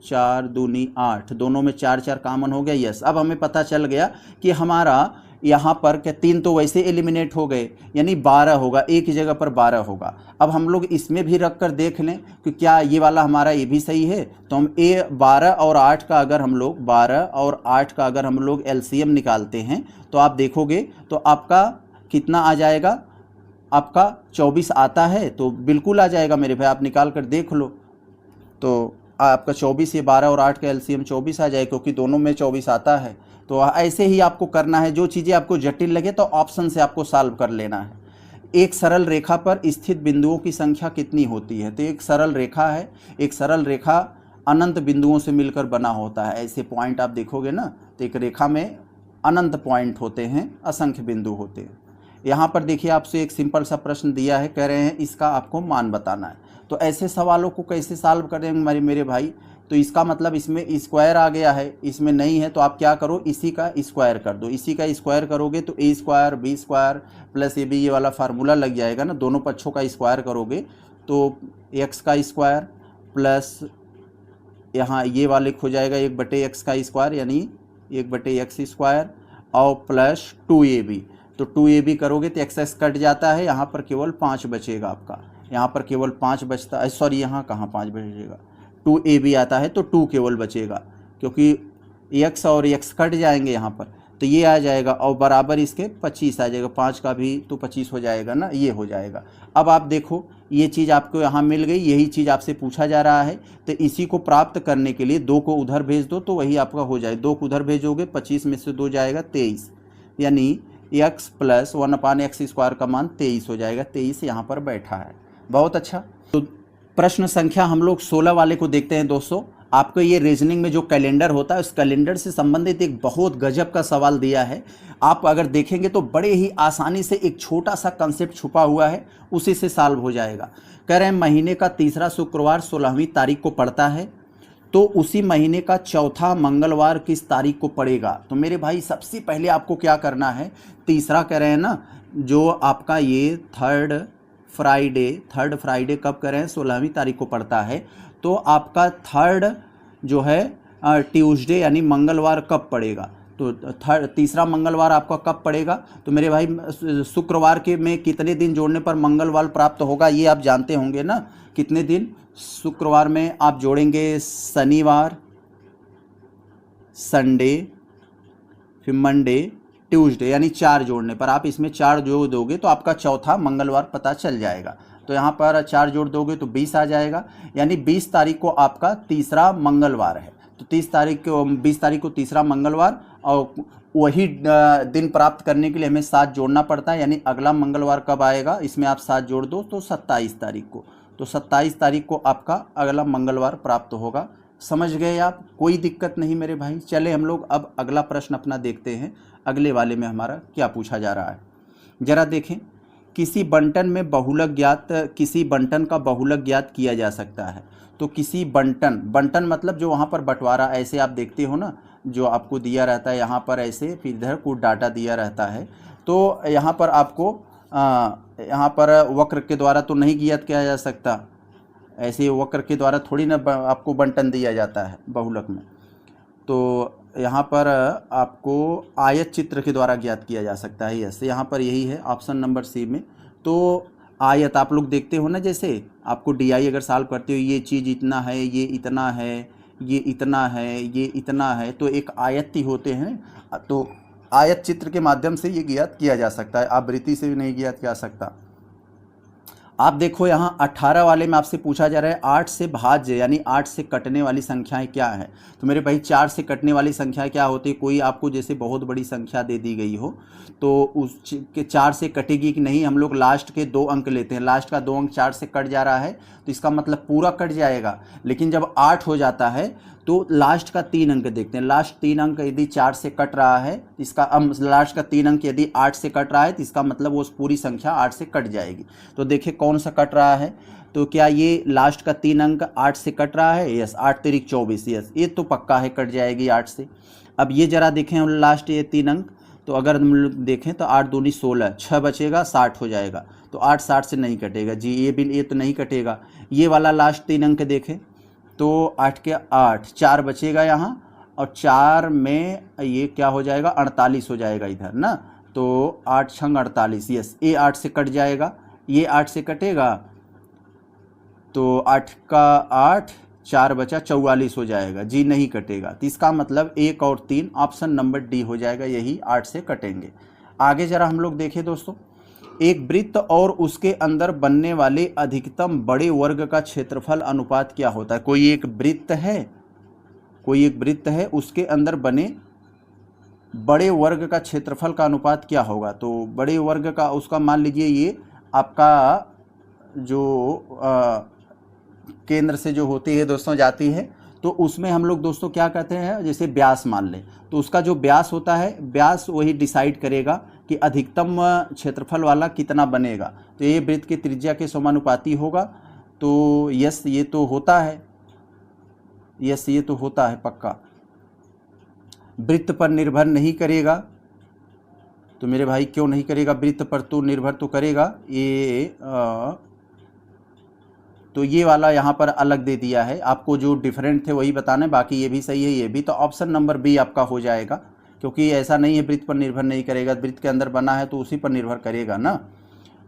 4 दूनी 8, दोनों में 4 4 कॉमन हो गया। यस, अब हमें पता चल गया कि हमारा यहाँ पर क्या 3 तो वैसे एलिमिनेट हो गए, यानी 12 होगा, एक ही जगह पर 12 होगा। अब हम लोग इसमें भी रख कर देख लें कि क्या ये वाला हमारा ये भी सही है। तो हम 12 और 8 का अगर हम लोग 12 और 8 का अगर हम लोग एलसीएम निकालते हैं तो आप देखोगे तो आपका कितना आ जाएगा, आपका 24 आता है। तो बिल्कुल आ जाएगा मेरे भाई, आप निकाल कर देख लो। तो आपका 24, ये 12 और 8 का एलसीएम 24 आ जाए, क्योंकि दोनों में 24 आता है। तो ऐसे ही आपको करना है। जो चीज़ें आपको जटिल लगे तो ऑप्शन से आपको सॉल्व कर लेना है। एक सरल रेखा पर स्थित बिंदुओं की संख्या कितनी होती है। तो एक सरल रेखा है, एक सरल रेखा अनंत बिंदुओं से मिलकर बना होता है। ऐसे पॉइंट आप देखोगे ना, तो एक रेखा में अनंत पॉइंट होते हैं, असंख्य बिंदु होते हैं। यहाँ पर देखिए आपसे एक सिंपल सा प्रश्न दिया है, कह रहे हैं इसका आपको मान बताना है। तो ऐसे सवालों को कैसे सॉल्व करेंगे मेरे भाई। तो इसका मतलब इसमें स्क्वायर आ गया है, इसमें नहीं है तो आप क्या करो, इसी का स्क्वायर कर दो। इसी का स्क्वायर करोगे तो A square B square plus A B, ये वाला फार्मूला लग जाएगा ना। दोनों पक्षों का स्क्वायर करोगे तो एक्स का स्क्वायर प्लस यहाँ ये वाले हो जाएगा 1/x का स्क्वायर, यानी 1/x स्क्वायर और प्लस 2ab। तो 2ab करोगे तो एक्स कट जाता है, यहाँ पर केवल 5 बचेगा आपका, यहाँ पर केवल 5 बचता है। सॉरी, यहाँ कहाँ 5 बचेगा, 2ab आता है तो 2 केवल बचेगा, क्योंकि x और x कट जाएंगे यहाँ पर। तो ये आ जाएगा और बराबर इसके 25 आ जाएगा, 5 का भी तो 25 हो जाएगा ना, ये हो जाएगा। अब आप देखो ये चीज़ आपको यहाँ मिल गई, यही चीज़ आपसे पूछा जा रहा है। तो इसी को प्राप्त करने के लिए 2 को उधर भेज दो तो वही आपका हो जाए। 2 को उधर भेजोगे 25 में से 2 जाएगा 23, यानी x प्लस 1/x² का मान 23 हो जाएगा। 23 यहाँ पर बैठा है। बहुत अच्छा। तो प्रश्न संख्या हम लोग 16 वाले को देखते हैं दोस्तों। आपको ये रीजनिंग में जो कैलेंडर होता है उस कैलेंडर से संबंधित एक बहुत गजब का सवाल दिया है। आप अगर देखेंगे तो बड़े ही आसानी से एक छोटा सा कंसेप्ट छुपा हुआ है, उसी से सॉल्व हो जाएगा। कह रहे हैं महीने का तीसरा शुक्रवार 16वीं तारीख को पड़ता है, तो उसी महीने का चौथा मंगलवार किस तारीख को पड़ेगा। तो मेरे भाई सबसे पहले आपको क्या करना है, तीसरा कह रहे हैं ना, जो आपका ये थर्ड फ्राइडे कब कह रहे हैं, 16वीं तारीख को पड़ता है। तो आपका थर्ड जो है ट्यूसडे यानी मंगलवार कब पड़ेगा। तो तीसरा मंगलवार आपका कब पड़ेगा। तो मेरे भाई शुक्रवार के में कितने दिन जोड़ने पर मंगलवार प्राप्त होगा, ये आप जानते होंगे ना। कितने दिन शुक्रवार में आप जोड़ेंगे, शनिवार, संडे, फिर मंडे, ट्यूसडे, यानी 4 जोड़ने पर आप इसमें 4 जोड़ दोगे तो आपका चौथा मंगलवार पता चल जाएगा। तो यहाँ पर 4 जोड़ दोगे तो 20 आ जाएगा, यानी 20 तारीख को आपका तीसरा मंगलवार है। तो 20 तारीख को तीसरा मंगलवार, और वही दिन प्राप्त करने के लिए हमें 7 जोड़ना पड़ता है, यानी अगला मंगलवार कब आएगा, इसमें आप 7 जोड़ दो तो 27 तारीख को। तो 27 तारीख को आपका अगला मंगलवार प्राप्त होगा। समझ गए आप, कोई दिक्कत नहीं मेरे भाई। चले हम लोग अब अगला प्रश्न अपना देखते हैं, अगले वाले में हमारा क्या पूछा जा रहा है। जरा देखें, किसी बंटन का बहुलक ज्ञात किया जा सकता है। तो किसी बंटन मतलब जो वहाँ पर बंटवारा, ऐसे आप देखते हो ना, जो आपको दिया रहता है यहाँ पर ऐसे, फिर इधर कुछ डाटा दिया रहता है। तो यहाँ पर आपको यहाँ पर वक्र के द्वारा तो नहीं ज्ञात किया जा सकता, ऐसे वक्र के द्वारा थोड़ी ना आपको बंटन दिया जाता है बहुलक में। तो यहाँ पर आपको आयत चित्र के द्वारा ज्ञात किया जा सकता है। यस, यहाँ पर यही है ऑप्शन नंबर सी में। तो आयत आप लोग देखते हो ना, जैसे आपको डीआई अगर सॉल्व करते हो, ये चीज़ इतना है, ये इतना है, ये इतना है, ये इतना है, तो एक आयत ही होते हैं। तो आयत चित्र के माध्यम से ये ज्ञात किया जा सकता है, आवृत्ति से भी नहीं ज्ञात किया सकता। आप देखो यहाँ 18 वाले में आपसे पूछा जा रहा है 8 से भाज्य यानी 8 से कटने वाली संख्याएं क्या है। तो मेरे भाई 4 से कटने वाली संख्या क्या होती है, कोई आपको जैसे बहुत बड़ी संख्या दे दी गई हो तो उस के 4 से कटेगी कि नहीं, हम लोग लास्ट के 2 अंक लेते हैं। लास्ट का 2 अंक 4 से कट जा रहा है तो इसका मतलब पूरा कट जाएगा। लेकिन जब 8 हो जाता है तो लास्ट का 3 अंक देखते हैं। लास्ट 3 अंक यदि 4 से कट रहा है, इसका लास्ट का 3 अंक यदि 8 से कट रहा है तो इसका मतलब वो पूरी संख्या 8 से कट जाएगी। तो देखिए कौन सा कट रहा है, तो क्या ये लास्ट का 3 अंक 8 से कट रहा है। यस, 8 तिरिक 24, यस ये तो पक्का है, कट जाएगी 8 से। अब ये जरा देखें हम लास्ट ये 3 अंक, तो अगर हम लोग देखें तो 8 दूनी 16, 6 बचेगा, 60 हो जाएगा। तो 8 60 से नहीं कटेगा जी, ये तो नहीं कटेगा। ये वाला लास्ट 3 अंक देखें तो 8 के 8, 4 बचेगा यहाँ, और 4 में ये क्या हो जाएगा 48 हो जाएगा इधर ना। तो 8 छंग 48, यस, ये 8 से कट जाएगा, ये 8 से कटेगा तो 8 का 8, 4 बचा 44 हो जाएगा, जी नहीं कटेगा। तो इसका मतलब 1 और 3 ऑप्शन नंबर डी हो जाएगा, यही 8 से कटेंगे। आगे जरा हम लोग देखें दोस्तों, एक वृत्त और उसके अंदर बनने वाले अधिकतम बड़े वर्ग का क्षेत्रफल अनुपात क्या होता है। कोई एक वृत्त है, उसके अंदर बने बड़े वर्ग का क्षेत्रफल का अनुपात क्या होगा। तो बड़े वर्ग का उसका मान लीजिए ये आपका जो केंद्र से जो होती है दोस्तों जाती है, तो उसमें हम लोग दोस्तों क्या कहते हैं, जैसे व्यास मान लें, तो उसका जो व्यास होता है, व्यास वही डिसाइड करेगा कि अधिकतम क्षेत्रफल वाला कितना बनेगा। तो ये वृत्त की त्रिज्या के समानुपाती होगा। तो यस ये तो होता है, यस ये तो होता है पक्का। वृत्त पर निर्भर नहीं करेगा, तो मेरे भाई क्यों नहीं करेगा, वृत्त पर तो निर्भर तो करेगा। तो ये वाला यहाँ पर अलग दे दिया है, आपको जो डिफरेंट थे वही बताना है, बाकी ये भी सही है, ये भी। तो ऑप्शन नंबर बी आपका हो जाएगा, क्योंकि ऐसा नहीं है वृत्त पर निर्भर नहीं करेगा, वृत्त के अंदर बना है तो उसी पर निर्भर करेगा ना।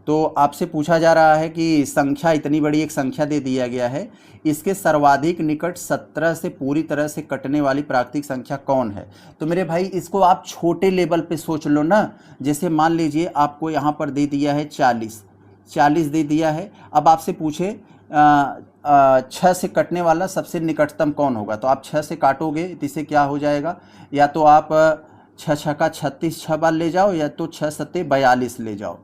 तो आपसे पूछा जा रहा है कि संख्या, इतनी बड़ी एक संख्या दे दिया गया है, इसके सर्वाधिक निकट 17 से पूरी तरह से कटने वाली प्राकृतिक संख्या कौन है। तो मेरे भाई इसको आप छोटे लेवल पे सोच लो ना, जैसे मान लीजिए आपको यहाँ पर दे दिया है 40 दे दिया है। अब आपसे पूछे 6 से कटने वाला सबसे निकटतम कौन होगा, तो आप 6 से काटोगे तो इसे क्या हो जाएगा, या तो आप 6 छक्का 36 6 बार ले जाओ, या तो 6 सत्ते 42 ले जाओ,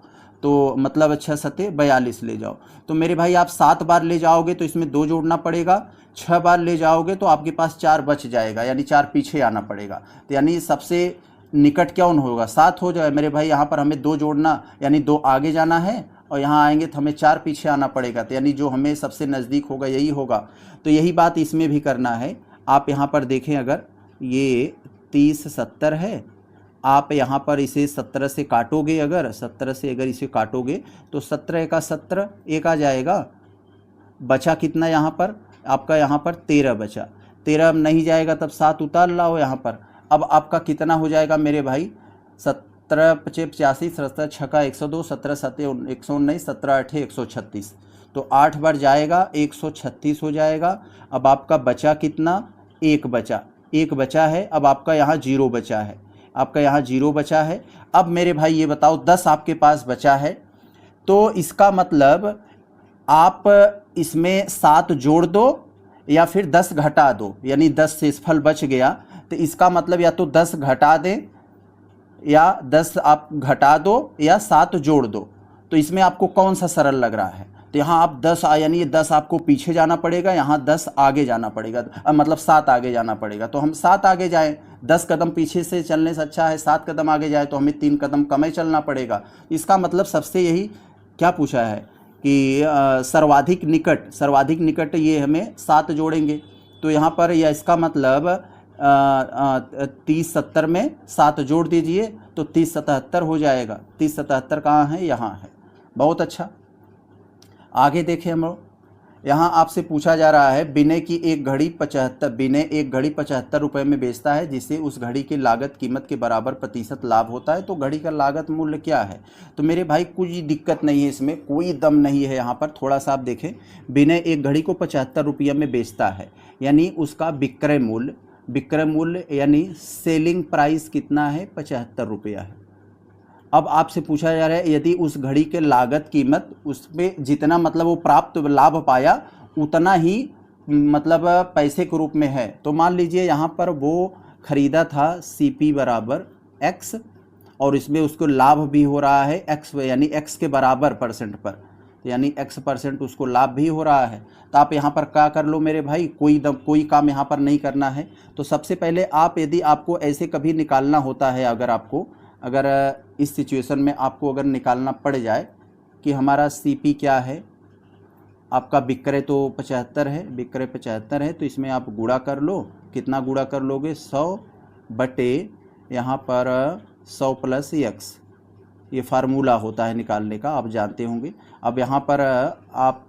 तो मतलब 6 सत्ते 42 ले जाओ। तो मेरे भाई आप 7 बार ले जाओगे तो इसमें 2 जोड़ना पड़ेगा, 6 बार ले जाओगे तो आपके पास 4 बच जाएगा, यानी 4 पीछे आना पड़ेगा। तो यानी सबसे निकट कौन होगा, 7 हो जाए मेरे भाई। यहाँ पर हमें 2 जोड़ना, यानी 2 आगे जाना है, और यहाँ आएंगे तो हमें 4 पीछे आना पड़ेगा, तो यानी जो हमें सबसे नज़दीक होगा यही होगा। तो यही बात इसमें भी करना है। आप यहाँ पर देखें, अगर ये 30 70 है, आप यहाँ पर इसे 17 से काटोगे, अगर 17 से अगर इसे काटोगे तो 17 का 17 एक आ जाएगा, बचा कितना यहाँ पर आपका, यहाँ पर 13 बचा, 13 अब नहीं जाएगा तब 7 उतार लाओ यहाँ पर। अब आपका कितना हो जाएगा मेरे भाई, 17 पचे 85, 17 छक्का 102, 17 सत्ते 119, 17 अठे 136, तो 8 बार जाएगा 136 हो जाएगा। अब आपका बचा कितना, एक बचा है। अब आपका यहाँ 0 बचा है, आपका यहाँ 0 बचा है। अब मेरे भाई ये बताओ 10 आपके पास बचा है, तो इसका मतलब आप इसमें 7 जोड़ दो या फिर 10 घटा दो, यानी 10 शेषफल बच गया, तो इसका मतलब या तो 10 घटा दें, या 10 आप घटा दो, या 7 जोड़ दो। तो इसमें आपको कौन सा सरल लग रहा है, तो यहाँ आप 10 यानी 10 आपको पीछे जाना पड़ेगा, यहाँ 10 आगे जाना पड़ेगा, मतलब 7 आगे जाना पड़ेगा। तो हम 7 आगे जाएं, 10 कदम पीछे से चलने से अच्छा है 7 कदम आगे जाए, तो हमें 3 कदम कम ही चलना पड़ेगा। इसका मतलब सबसे यही क्या पूछा है कि सर्वाधिक निकट ये हमें 7 जोड़ेंगे। तो यहाँ पर या इसका मतलब 30 70 में 7 जोड़ दीजिए तो 30 77 हो जाएगा। 30 77 कहाँ है, यहाँ है। बहुत अच्छा, आगे देखें हम लोग। यहाँ आपसे पूछा जा रहा है, विनय एक घड़ी 75 रुपये में बेचता है, जिससे उस घड़ी की लागत कीमत के बराबर प्रतिशत लाभ होता है, तो घड़ी का लागत मूल्य क्या है। तो मेरे भाई कुछ दिक्कत नहीं है, इसमें कोई दम नहीं है। यहाँ पर थोड़ा सा आप देखें, विनय एक घड़ी को 75 रुपये में बेचता है, यानी उसका विक्रय मूल्य यानी सेलिंग प्राइस कितना है, 75 रुपया है। अब आपसे पूछा जा रहा है, यदि उस घड़ी के लागत कीमत उसमें जितना मतलब वो प्राप्त लाभ पाया उतना ही मतलब पैसे के रूप में है, तो मान लीजिए यहाँ पर वो ख़रीदा था CP बराबर X, और इसमें उसको लाभ भी हो रहा है X, यानी X के बराबर परसेंट पर, यानी X% उसको लाभ भी हो रहा है। तो आप यहाँ पर क्या कर लो मेरे भाई, कोई काम यहाँ पर नहीं करना है। तो सबसे पहले आप, यदि आपको ऐसे कभी निकालना होता है, अगर इस सिचुएशन में आपको अगर निकालना पड़ जाए कि हमारा CP क्या है, आपका विक्रय तो 75 है, विक्रय 75 है, तो इसमें आप गुणा कर लो। कितना गुणा कर लोगे, 100 बटे यहाँ पर 100 प्लस X, ये फार्मूला होता है निकालने का, आप जानते होंगे। अब यहाँ पर आप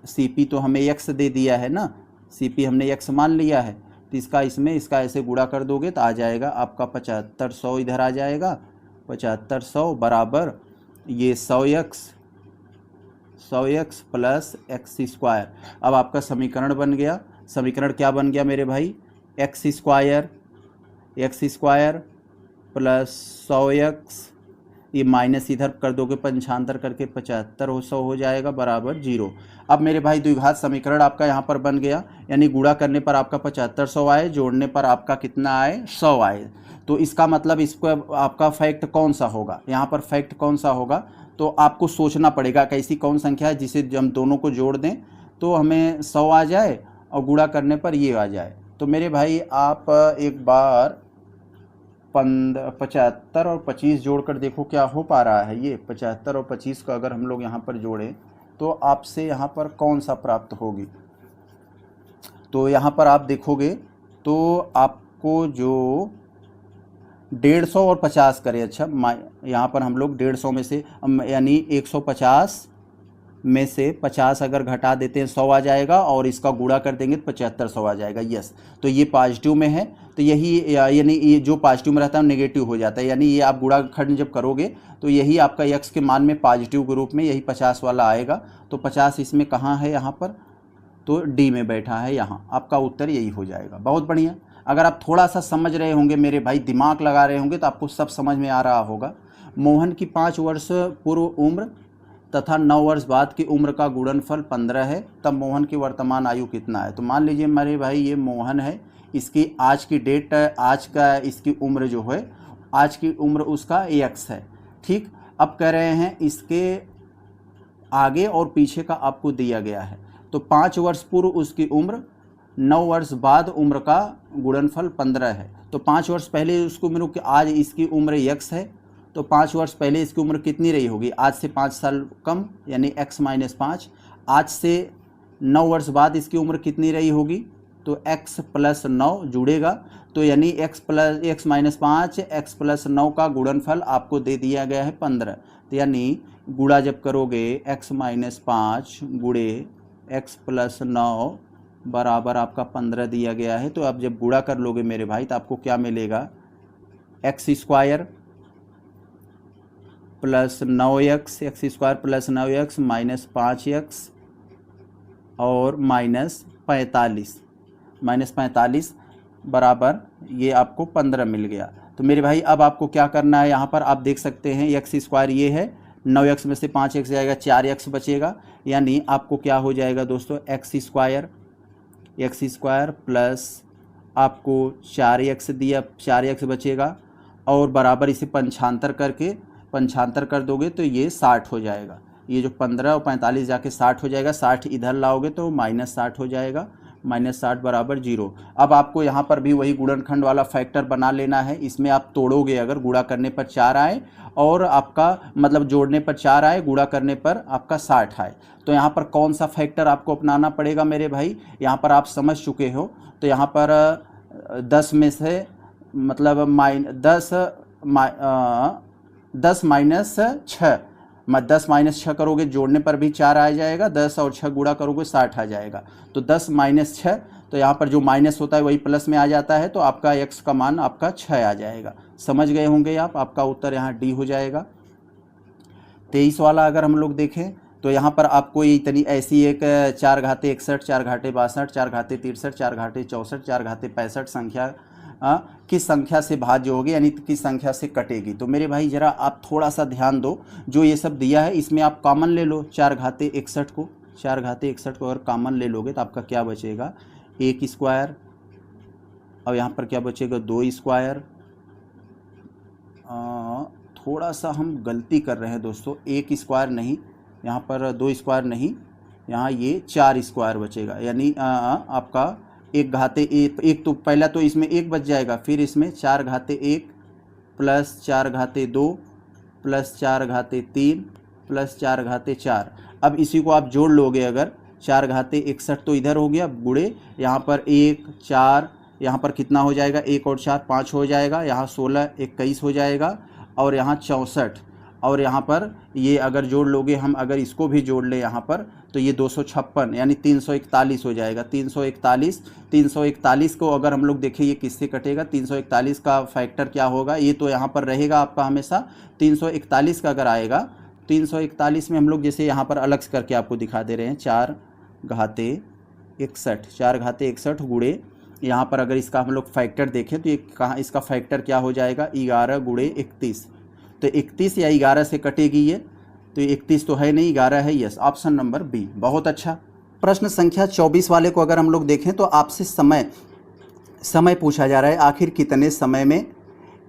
CP तो हमें X दे दिया है ना, CP हमने X मान लिया है, तो इसका ऐसे गुणा कर दोगे तो आ जाएगा आपका 75, 100 इधर आ जाएगा, 7500 बराबर ये 100x प्लस एक्स स्क्वायर। अब आपका समीकरण बन गया, समीकरण क्या बन गया मेरे भाई, एक्स स्क्वायर प्लस 100x, ये माइनस इधर कर दोगे पंचांतर करके 7500 हो जाएगा बराबर 0। अब मेरे भाई द्विघात समीकरण आपका यहाँ पर बन गया, यानी गुणा करने पर आपका 7500 आए, जोड़ने पर आपका कितना आए, 100 आए। तो इसका मतलब इसको आपका फैक्ट कौन सा होगा, यहाँ पर फैक्ट कौन सा होगा, तो आपको सोचना पड़ेगा कि ऐसी कौन संख्या है जिसे हम दोनों को जोड़ दें तो हमें 100 आ जाए और गुणा करने पर ये आ जाए। तो मेरे भाई आप एक बार 75 और 25 जोड़कर देखो क्या हो पा रहा है। ये 75 और 25 का अगर हम लोग यहाँ पर जोड़ें तो आपसे यहाँ पर कौन सा प्राप्त होगी, तो यहाँ पर आप देखोगे तो आपको जो 150 और 50 करें, अच्छा यहाँ पर हम लोग 150 में से यानी 150 में से 50 अगर घटा देते हैं 100 आ जाएगा, और इसका गुणा कर देंगे तो 7500 आ जाएगा। यस, तो ये पॉजिटिव में है, तो यही यानी ये जो पॉजिटिव में रहता है नेगेटिव हो जाता है, यानी ये आप गुणा खंड जब करोगे तो यही आपका x के मान में पॉजिटिव के रूप में यही 50 वाला आएगा। तो 50 इसमें कहाँ है, यहाँ पर तो डी में बैठा है, यहाँ आपका उत्तर यही हो जाएगा। बहुत बढ़िया। अगर आप थोड़ा सा समझ रहे होंगे मेरे भाई, दिमाग लगा रहे होंगे तो आपको सब समझ में आ रहा होगा। मोहन की 5 वर्ष पूर्व उम्र तथा 9 वर्ष बाद की उम्र का गुणनफल 15 है, तब मोहन की वर्तमान आयु कितना है। तो मान लीजिए मेरे भाई ये मोहन है, इसकी आज की डेट, आज का इसकी उम्र जो है, आज की उम्र उसका x है, ठीक। अब कह रहे हैं इसके आगे और पीछे का आपको दिया गया है, तो 5 वर्ष पूर्व उसकी उम्र, 9 वर्ष बाद उम्र का गुणनफल 15 है। तो 5 वर्ष पहले उसकी उम्र, आज इसकी उम्र x है, तो 5 वर्ष पहले इसकी उम्र कितनी रही होगी, आज से 5 साल कम यानी x - 5। आज से 9 वर्ष बाद इसकी उम्र कितनी रही होगी, तो x + 9 जुड़ेगा, तो यानी x - 5 x + 9 का गुणनफल आपको दे दिया गया है 15। तो यानी गुणा जब करोगे x - 5 गुणे x + 9 बराबर आपका 15 दिया गया है। तो अब जब गुणा कर लोगे मेरे भाई तो आपको क्या मिलेगा, x square plus 9x, x square plus 9x minus 5x और -45 बराबर ये आपको 15 मिल गया। तो मेरे भाई अब आपको क्या करना है, यहाँ पर आप देख सकते हैं एक्स स्क्वायर ये है, 9x में से 5x जाएगा, 4x बचेगा, यानी आपको क्या हो जाएगा दोस्तों, एक्स स्क्वायर प्लस आपको 4x दिया, 4x बचेगा, और बराबर इसे पंचांतर कर दोगे तो ये 60 हो जाएगा। ये जो 15 और 45 जाके 60 हो जाएगा, 60 इधर लाओगे तो -60 हो जाएगा, -60 बराबर 0। अब आपको यहाँ पर भी वही गुणनखंड वाला फैक्टर बना लेना है। इसमें आप तोड़ोगे, अगर गुणा करने पर 4 आए और आपका मतलब जोड़ने पर 4 आए, गुणा करने पर आपका 60 आए, तो यहाँ पर कौन सा फैक्टर आपको अपनाना पड़ेगा मेरे भाई, यहाँ पर आप समझ चुके हो। तो यहाँ पर 10 में से मतलब 10 माइनस 6, 10 माइनस 6 करोगे, जोड़ने पर भी 4 आ जाएगा, 10 और 6 गुणा करोगे 60 आ जाएगा। तो 10 माइनस 6, तो यहाँ पर जो माइनस होता है वही प्लस में आ जाता है, तो आपका x का मान आपका 6 आ जाएगा। समझ गए होंगे आप, आपका उत्तर यहाँ डी हो जाएगा। 23 वाला अगर हम लोग देखें तो यहाँ पर आपको इतनी ऐसी एक 4 घाते 61, 4 घाटे 62, 4 घाते 63, 4 घाटे 64, 4 घाते 65 संख्या किस संख्या से भाज्य होगी, यानी किस संख्या से कटेगी। तो मेरे भाई जरा आप थोड़ा सा ध्यान दो, जो ये सब दिया है इसमें आप कॉमन ले लो, 4 घाते 61 को, 4 घाते 61 को अगर कॉमन ले लोगे तो आपका क्या बचेगा, 1 स्क्वायर, और यहाँ पर क्या बचेगा, 2 स्क्वायर। थोड़ा सा हम गलती कर रहे हैं दोस्तों, 1 स्क्वायर नहीं, यहाँ पर 2 स्क्वायर नहीं, यहाँ ये 4 स्क्वायर बचेगा, यानी आपका 1 घाते 1 तो पहला तो इसमें 1 बच जाएगा, फिर इसमें 4 घाते 1 प्लस 4 घाते 2 प्लस 4 घाते 3 प्लस 4 घाते 4। अब इसी को आप जोड़ लोगे, अगर 4 घाते 61 तो इधर हो गया, गुणे यहाँ पर 1 4, यहाँ पर कितना हो जाएगा, 1 और 4 5 हो जाएगा, यहाँ 16 21 हो जाएगा, और यहाँ 64, और यहाँ पर ये अगर जोड़ लोगे हम, अगर इसको भी जोड़ ले यहाँ पर, तो ये 256 यानी 341 हो जाएगा। 341 को अगर हम लोग देखें ये किससे कटेगा, 341 का फैक्टर क्या होगा, ये तो यहाँ पर रहेगा आपका हमेशा। 341 का अगर आएगा, 341 में हम लोग जैसे यहाँ पर अलग करके आपको दिखा दे रहे हैं, 4 घाते 61 गुणे, यहाँ पर अगर इसका हम लोग फैक्टर देखें तो ये कहाँ, इसका फैक्टर क्या हो जाएगा, 11 गुणे 31। तो 31 या 11 से कटेगी ये, तो 31 तो है नहीं, 11 है, यस, ऑप्शन नंबर बी। बहुत अच्छा। प्रश्न संख्या 24 वाले को अगर हम लोग देखें तो आपसे समय पूछा जा रहा है, आखिर कितने समय में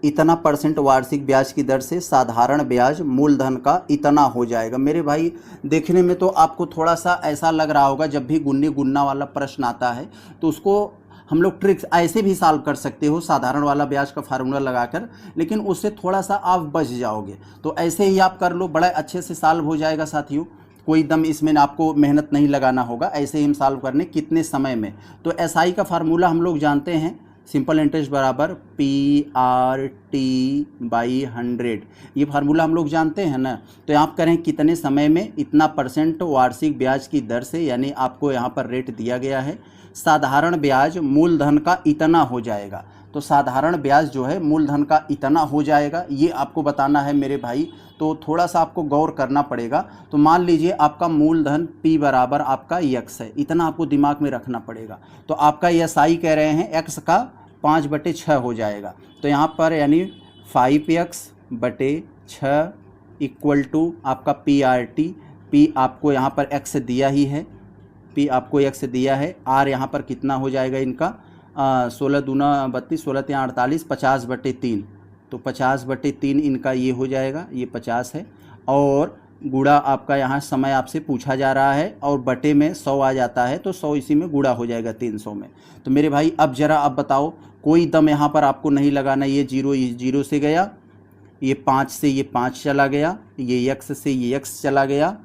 इतना % वार्षिक ब्याज की दर से साधारण ब्याज मूलधन का इतना हो जाएगा। मेरे भाई देखने में तो आपको थोड़ा सा ऐसा लग रहा होगा, जब भी गुन्नी गुन्ना वाला प्रश्न आता है तो उसको हम लोग ट्रिक्स ऐसे भी सॉल्व कर सकते हो, साधारण वाला ब्याज का फार्मूला लगाकर, लेकिन उससे थोड़ा सा आप बच जाओगे। तो ऐसे ही आप कर लो, बड़ा अच्छे से सॉल्व हो जाएगा साथियों। कोई दम इसमें आपको मेहनत नहीं लगाना होगा, ऐसे ही हम सॉल्व करने कितने समय में। तो एसआई का फार्मूला हम लोग जानते हैं, सिंपल इंटरेस्ट बराबर PRT/100, ये फार्मूला हम लोग जानते हैं ना। तो आप करें कितने समय में इतना % वार्षिक ब्याज की दर से, यानी आपको यहाँ पर रेट दिया गया है, साधारण ब्याज मूलधन का इतना हो जाएगा। तो साधारण ब्याज जो है मूलधन का इतना हो जाएगा, ये आपको बताना है मेरे भाई। तो थोड़ा सा आपको गौर करना पड़ेगा। तो मान लीजिए आपका मूलधन P बराबर आपका x है, इतना आपको दिमाग में रखना पड़ेगा। तो आपका SI कह रहे हैं x का 5/6 हो जाएगा। तो यहाँ पर यानी 5x/6 इक्वल टू आपका PRT। P आपको यहाँ पर x दिया ही है, P आपको x दिया है। R यहाँ पर कितना हो जाएगा इनका, 16 दूना 32, 16 3 48, 50/3। तो 50/3 इनका ये हो जाएगा, ये 50 है। और गुड़ा आपका यहाँ समय आपसे पूछा जा रहा है, और बटे में 100 आ जाता है, तो 100 इसी में गुड़ा हो जाएगा 300 में। तो मेरे भाई अब ज़रा अब बताओ, कोई दम यहाँ पर आपको नहीं लगाना। ये 0 से गया, ये 5 से ये 5 चला गया, ये x से ये x चला गया,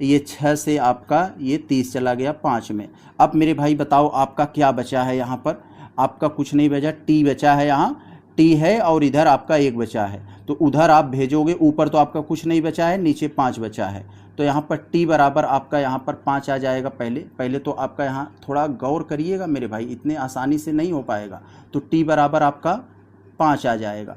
ये 6 से आपका ये 30 चला गया 5 में। अब मेरे भाई बताओ आपका क्या बचा है, यहाँ पर आपका कुछ नहीं बचा, t बचा है, यहाँ t है, और इधर आपका 1 बचा है। तो उधर आप भेजोगे, ऊपर तो आपका कुछ नहीं बचा है, नीचे 5 बचा है। तो यहाँ पर t बराबर आपका यहाँ पर 5 आ जाएगा। पहले तो आपका यहाँ थोड़ा गौर करिएगा मेरे भाई, इतने आसानी से नहीं हो पाएगा। तो t बराबर आपका 5 आ जाएगा।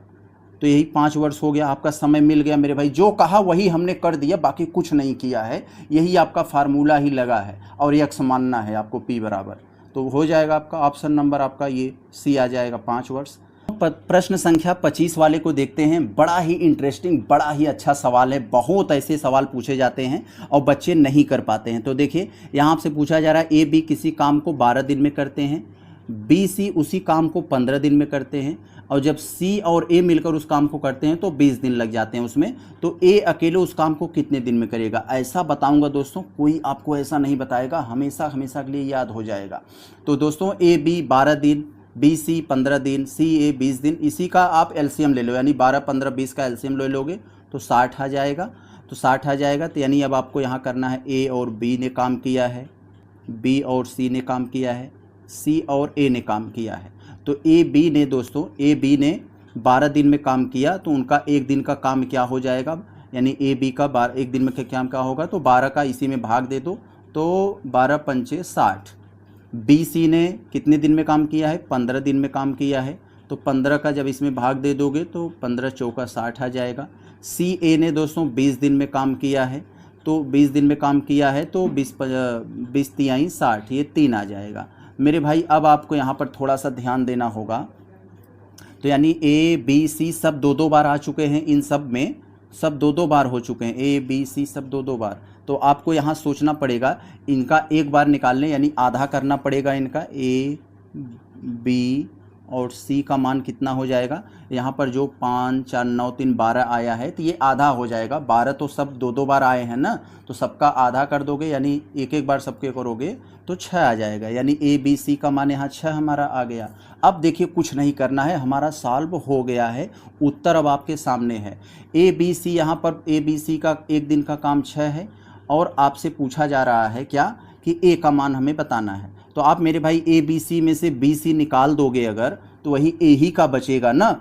तो यही 5 वर्ष हो गया, आपका समय मिल गया मेरे भाई। जो कहा वही हमने कर दिया, बाकी कुछ नहीं किया है, यही आपका फार्मूला ही लगा है, और x मानना है आपको P बराबर। तो हो जाएगा आपका ऑप्शन नंबर आपका ये C आ जाएगा, 5 वर्ष। प्रश्न संख्या 25 वाले को देखते हैं। बड़ा ही इंटरेस्टिंग, बड़ा ही अच्छा सवाल है। बहुत ऐसे सवाल पूछे जाते हैं और बच्चे नहीं कर पाते हैं। तो देखिए यहाँ आपसे पूछा जा रहा है, A B किसी काम को 12 दिन में करते हैं, B C उसी काम को 15 दिन में करते हैं, और जब C और A मिलकर उस काम को करते हैं तो 20 दिन लग जाते हैं उसमें। तो A अकेले उस काम को कितने दिन में करेगा, ऐसा बताऊंगा दोस्तों। कोई आपको ऐसा नहीं बताएगा, हमेशा हमेशा के लिए याद हो जाएगा। तो दोस्तों A B 12 दिन, B C 15 दिन, C A 20 दिन, इसी का आप एलसीएम ले लो, यानी 12 15 20 का एलसीएम ले लोगे तो 60 आ जाएगा। तो 60 आ जाएगा। तो यानी अब आपको यहाँ करना है, A और B ने काम किया है, B और C ने काम किया है, C और A ने काम किया है। तो A B ने दोस्तों, A B ने 12 दिन में काम किया, तो उनका एक दिन का काम क्या हो जाएगा, यानी A B का 12 एक दिन में क्या क्या होगा, तो 12 का इसी में भाग दे दो, तो 12 पंचे 60। B C ने कितने दिन में काम किया है, 15 दिन में काम किया है, तो 15 का जब इसमें भाग दे दोगे तो 15 चौका 60 आ जाएगा। C A ने दोस्तों 20 दिन में काम किया है, तो 20 दिन में काम किया है, तो 20 तिहाई 60, ये 3 आ जाएगा। मेरे भाई अब आपको यहाँ पर थोड़ा सा ध्यान देना होगा। तो यानी A B C सब 2-2 बार आ चुके हैं, इन सब में सब 2-2 बार हो चुके हैं, A B C सब 2-2 बार। तो आपको यहाँ सोचना पड़ेगा, इनका एक बार निकालने, यानी आधा करना पड़ेगा इनका। A B और C का मान कितना हो जाएगा, यहाँ पर जो 5 4 9 3 12 आया है, तो ये आधा हो जाएगा। 12 तो सब 2-2 बार आए हैं ना, तो सबका आधा कर दोगे, यानी एक एक बार सबके करोगे तो 6 आ जाएगा। यानी A B C का मान यहाँ 6 हमारा आ गया। अब देखिए कुछ नहीं करना है, हमारा सॉल्व हो गया है, उत्तर अब आपके सामने है। A B C, यहाँ पर A B C का एक दिन का काम 6 है, और आपसे पूछा जा रहा है क्या, कि A का मान हमें बताना है। तो आप मेरे भाई A B C में से B C निकाल दोगे अगर, तो वही A ही का बचेगा ना।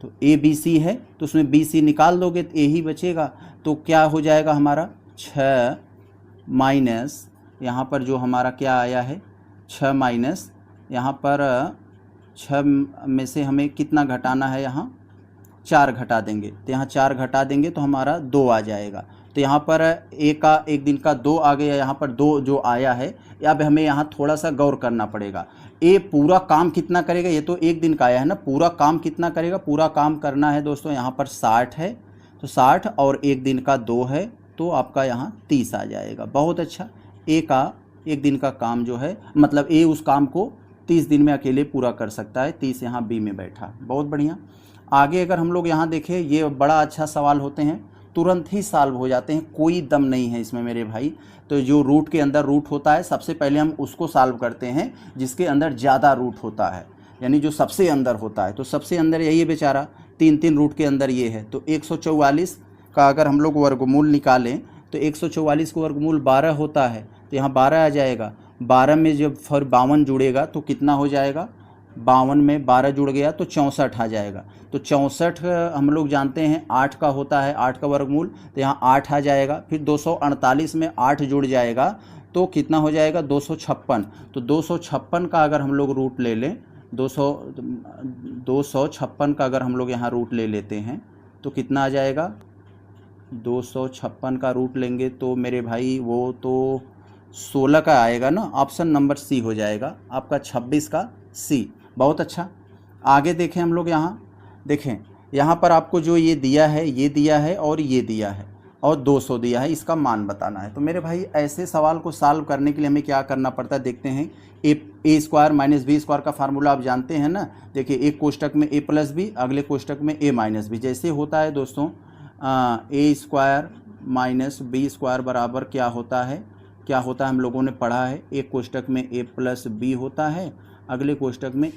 तो ए बी सी है तो उसमें बी सी निकाल दोगे तो ए ही बचेगा। तो क्या हो जाएगा हमारा 6 माइनस यहाँ पर जो हमारा क्या आया है 6 माइनस यहाँ पर 6 में से हमें कितना घटाना है, यहाँ 4 घटा देंगे तो यहाँ 4 घटा देंगे तो हमारा 2 आ जाएगा। तो यहाँ पर एक दिन का 2 आ गया, यहाँ पर 2 जो आया है। अब हमें यहाँ थोड़ा सा गौर करना पड़ेगा। ए पूरा काम कितना करेगा, ये तो एक दिन का आया है ना, पूरा काम कितना करेगा, पूरा काम करना है दोस्तों यहाँ पर 60 है तो 60 और एक दिन का 2 है तो आपका यहाँ 30 आ जाएगा। बहुत अच्छा, एक दिन का काम जो है मतलब ए उस काम को 30 दिन में अकेले पूरा कर सकता है। 30 यहाँ बी में बैठा, बहुत बढ़िया। आगे अगर हम लोग यहाँ देखें, ये बड़ा अच्छा सवाल होते हैं, तुरंत ही सॉल्व हो जाते हैं, कोई दम नहीं है इसमें मेरे भाई। तो जो रूट के अंदर रूट होता है सबसे पहले हम उसको सॉल्व करते हैं जिसके अंदर ज़्यादा रूट होता है, यानी जो सबसे अंदर होता है। तो सबसे अंदर यही है बेचारा, 3 रूट के अंदर ये है। तो 144 का अगर हम लोग वर्गमूल निकालें तो 144 का वर्गमूल 12 होता है तो यहाँ 12 आ जाएगा। 12 में जब फिर 52 जुड़ेगा तो कितना हो जाएगा, 52 में 12 जुड़ गया तो 64 आ जाएगा। तो 64 हम लोग जानते हैं 8 का होता है, 8 का वर्गमूल, तो यहाँ 8 आ जाएगा। फिर 248 में 8 जुड़ जाएगा तो कितना हो जाएगा 256। तो 256 का अगर हम लोग रूट ले लें, 256 का अगर हम लोग यहाँ रूट ले लेते हैं तो कितना आ जाएगा, 256 का रूट लेंगे तो मेरे भाई वो तो 16 का आएगा ना। ऑप्शन नंबर सी हो जाएगा आपका 26 का सी। बहुत अच्छा, आगे देखें हम लोग, यहाँ देखें, यहाँ पर आपको जो ये दिया है और ये दिया है और 200 दिया है, इसका मान बताना है। तो मेरे भाई ऐसे सवाल को सॉल्व करने के लिए हमें क्या करना पड़ता है, देखते हैं। ए स्क्वायर माइनस बी स्क्वायर का फार्मूला आप जानते हैं ना। देखिए एक कोष्टक में ए प्लस बी, अगले कोष्टक में ए माइनस बी। जैसे होता है दोस्तों ए स्क्वायर माइनस बी स्क्वायर बराबर क्या होता है हम लोगों ने पढ़ा है, एक कोष्टक में ए प्लस बी होता है, अगले कोष्टक में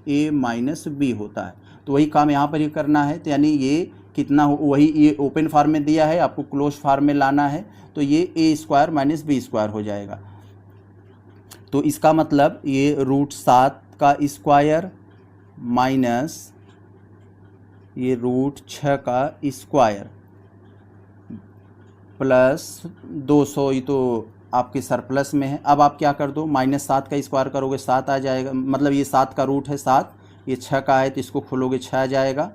ए माइनस बी होता है। तो वही काम यहाँ पर ही करना है। तो यानी ये कितना हो, वही ये ओपन फार्म में दिया है, आपको क्लोज फार्म में लाना है। तो ये ए स्क्वायर माइनस बी स्क्वायर हो जाएगा। तो इसका मतलब ये √7 का स्क्वायर माइनस ये √6 का स्क्वायर प्लस 200, ये तो आपके सरप्लस में है। अब आप क्या कर दो, -7 का स्क्वायर करोगे 7 आ जाएगा, मतलब ये 7 का रूट है 7, ये 6 का है तो इसको खोलोगे 6 आ जाएगा,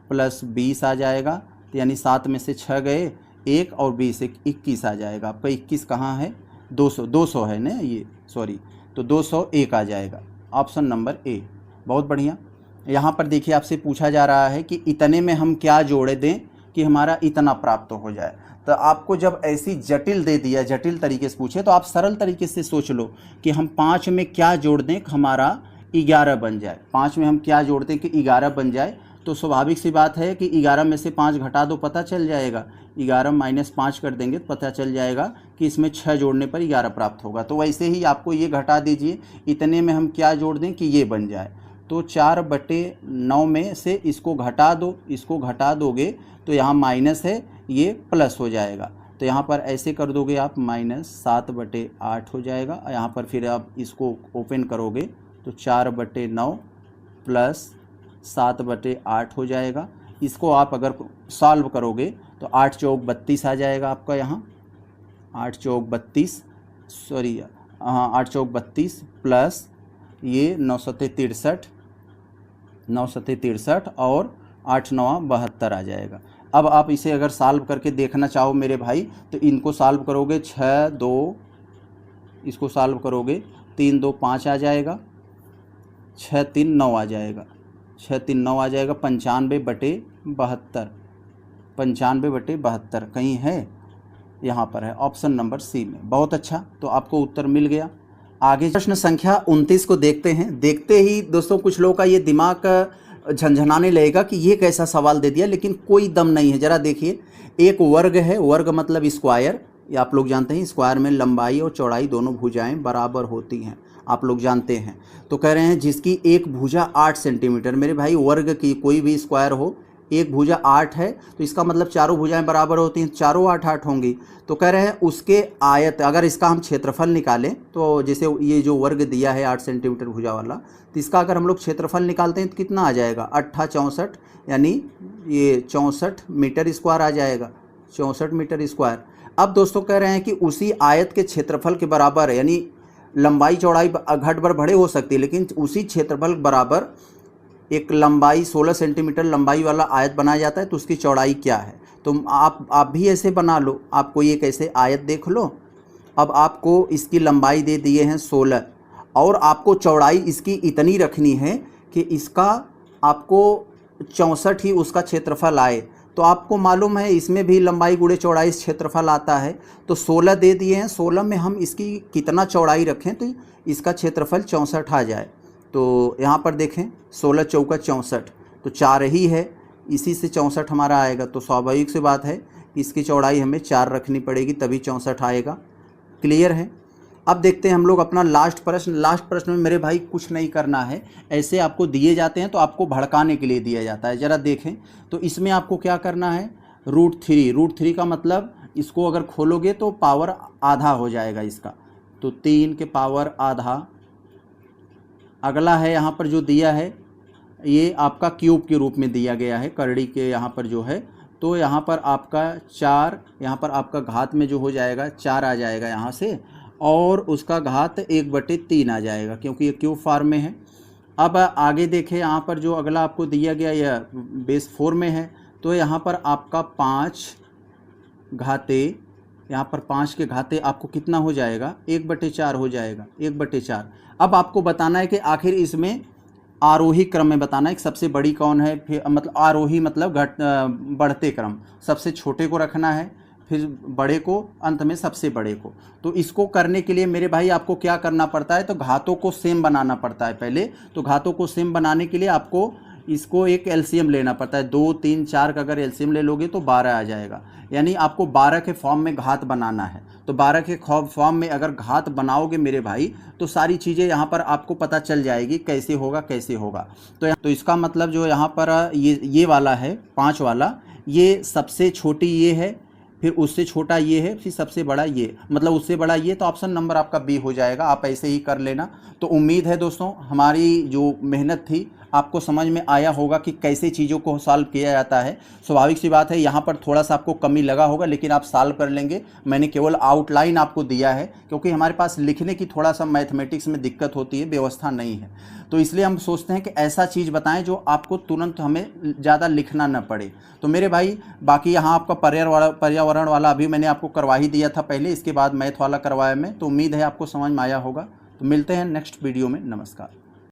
प्लस 20 आ जाएगा। तो यानी 7 में से 6 गए 1 और 20 से 21 आ जाएगा। आपका 21 कहाँ है, 200 है ना ये, सॉरी, तो 201 आ जाएगा। Option number A. बहुत बढ़िया। यहाँ पर देखिए आपसे पूछा जा रहा है कि इतने में हम क्या जोड़ दें कि हमारा इतना प्राप्त हो जाए। तो आपको जब ऐसी जटिल दे दिया, जटिल तरीके से पूछे, तो आप सरल तरीके से सोच लो कि हम 5 में क्या जोड़ दें कि हमारा 11 बन जाए। 5 में हम क्या जोड़ दें कि 11 बन जाए। तो स्वाभाविक सी बात है कि 11 में से 5 घटा दो, पता चल जाएगा। 11 माइनस 5 कर देंगे तो पता चल जाएगा कि इसमें 6 जोड़ने पर 11 प्राप्त होगा। तो वैसे ही आपको ये घटा दीजिए, इतने में हम क्या जोड़ दें कि ये बन जाए। तो 4/9 में से इसको घटा दो, इसको घटा दोगे तो यहाँ माइनस है, ये प्लस हो जाएगा। तो यहाँ पर ऐसे कर दोगे आप, -7/8 हो जाएगा। यहाँ पर फिर आप इसको ओपन करोगे तो 4/9 प्लस 7/8 हो जाएगा। इसको आप अगर सॉल्व करोगे तो 8 चौक 32 आ जाएगा आपका यहाँ, 8 चौक 32, सॉरी हाँ 8 चौक 32 प्लस ये 9 सत्ते 63 और 8 9 72 आ जाएगा। अब आप इसे अगर सॉल्व करके देखना चाहो मेरे भाई तो इनको सॉल्व करोगे, 6 2 इसको सॉल्व करोगे 3 2 5 आ जाएगा, 6 3 9 आ जाएगा, 6 3 9 आ जाएगा। 95/72, 95/72 कहीं है, यहाँ पर है ऑप्शन नंबर सी में। बहुत अच्छा, तो आपको उत्तर मिल गया। आगे प्रश्न संख्या 29 को देखते हैं। देखते ही दोस्तों कुछ लोगों का ये दिमाग झंझनाने लगेगा कि ये कैसा सवाल दे दिया, लेकिन कोई दम नहीं है। जरा देखिए, एक वर्ग है, वर्ग मतलब स्क्वायर, ये आप लोग जानते हैं। स्क्वायर में लंबाई और चौड़ाई दोनों भुजाएं बराबर होती हैं, आप लोग जानते हैं। तो कह रहे हैं जिसकी एक भुजा 8 सेंटीमीटर। मेरे भाई वर्ग की कोई भी स्क्वायर हो, एक भुजा 8 है, तो इसका मतलब चारों भुजाएं बराबर होती हैं, चारों 8-8 होंगी। तो कह रहे हैं उसके आयत, अगर इसका हम क्षेत्रफल निकालें तो जैसे ये जो वर्ग दिया है 8 सेंटीमीटर भुजा वाला, तो इसका अगर हम लोग क्षेत्रफल निकालते हैं तो कितना आ जाएगा, 8×64 यानी ये 64 मीटर स्क्वायर आ जाएगा, 64 मीटर स्क्वायर। अब दोस्तों कह रहे हैं कि उसी आयत के क्षेत्रफल के बराबर, यानी लंबाई चौड़ाई घट बढ़ बड़े हो सकती है, लेकिन उसी क्षेत्रफल बराबर एक लंबाई 16 सेंटीमीटर लंबाई वाला आयत बनाया जाता है, तो उसकी चौड़ाई क्या है। तो आप भी ऐसे बना लो, आपको ये कैसे आयत देख लो। अब आपको इसकी लंबाई दे दिए हैं 16 और आपको चौड़ाई इसकी इतनी रखनी है कि इसका आपको 64 ही उसका क्षेत्रफल आए। तो आपको मालूम है इसमें भी लंबाई गुणे चौड़ाई क्षेत्रफल आता है, तो 16 दे दिए हैं, 16 में हम इसकी कितना चौड़ाई रखें तो इसका क्षेत्रफल 64 आ जाए। तो यहाँ पर देखें 16 चौका 64, तो 4 ही है, इसी से 64 हमारा आएगा। तो स्वाभाविक सी बात है कि इसकी चौड़ाई हमें 4 रखनी पड़ेगी, तभी 64 आएगा। क्लियर है। अब देखते हैं हम लोग अपना लास्ट प्रश्न। लास्ट प्रश्न में मेरे भाई कुछ नहीं करना है, ऐसे आपको दिए जाते हैं तो आपको भड़काने के लिए दिया जाता है। ज़रा देखें तो इसमें आपको क्या करना है, √3 का मतलब इसको अगर खोलोगे तो पावर आधा हो जाएगा इसका, तो 3 के पावर आधा। अगला है यहाँ पर जो दिया है ये आपका क्यूब के रूप में दिया गया है, करड़ी के यहाँ पर जो है, तो यहाँ पर आपका 4, यहाँ पर आपका घात में जो हो जाएगा 4 आ जाएगा यहाँ से, और उसका घात 1/3 आ जाएगा क्योंकि ये क्यूब फॉर्म में है। अब आगे देखें यहाँ पर जो अगला आपको दिया गया यह बेस 4 में है, तो यहाँ पर आपका 5 घाते, यहाँ पर 5 के घाते आपको कितना हो जाएगा, 1/4 हो जाएगा, 1/4। अब आपको बताना है कि आखिर इसमें आरोही क्रम में बताना है कि सबसे बड़ी कौन है, फिर मतलब आरोही मतलब बढ़ते क्रम, सबसे छोटे को रखना है, फिर बड़े को, अंत में सबसे बड़े को। तो इसको करने के लिए मेरे भाई आपको क्या करना पड़ता है, तो घातों को सेम बनाना पड़ता है पहले। तो घातों को सेम बनाने के लिए आपको इसको एक एलसीएम लेना पड़ता है, 2, 3, 4 का अगर एलसीएम ले लोगे तो 12 आ जाएगा, यानी आपको 12 के फॉर्म में घात बनाना है। तो 12 के फॉर्म में अगर घात बनाओगे मेरे भाई तो सारी चीज़ें यहाँ पर आपको पता चल जाएगी कैसे होगा कैसे होगा। तो इसका मतलब जो यहाँ पर ये वाला है 5 वाला, ये सबसे छोटी ये है, फिर उससे छोटा ये है, फिर सबसे बड़ा ये, मतलब उससे बड़ा ये, तो ऑप्शन नंबर आपका बी हो जाएगा। आप ऐसे ही कर लेना। तो उम्मीद है दोस्तों हमारी जो मेहनत थी आपको समझ में आया होगा कि कैसे चीज़ों को सॉल्व किया जाता है। स्वाभाविक सी बात है यहाँ पर थोड़ा सा आपको कमी लगा होगा, लेकिन आप सॉल्व कर लेंगे। मैंने केवल आउटलाइन आपको दिया है क्योंकि हमारे पास लिखने की थोड़ा सा मैथमेटिक्स में दिक्कत होती है, व्यवस्था नहीं है, तो इसलिए हम सोचते हैं कि ऐसा चीज़ बताएं जो आपको तुरंत हमें ज़्यादा लिखना न पड़े। तो मेरे भाई बाकी यहाँ आपका पर्यावरण वाला अभी मैंने आपको करवा ही दिया था पहले, इसके बाद मैथ वाला करवाया मैं, तो उम्मीद है आपको समझ में आया होगा। तो मिलते हैं नेक्स्ट वीडियो में। नमस्कार।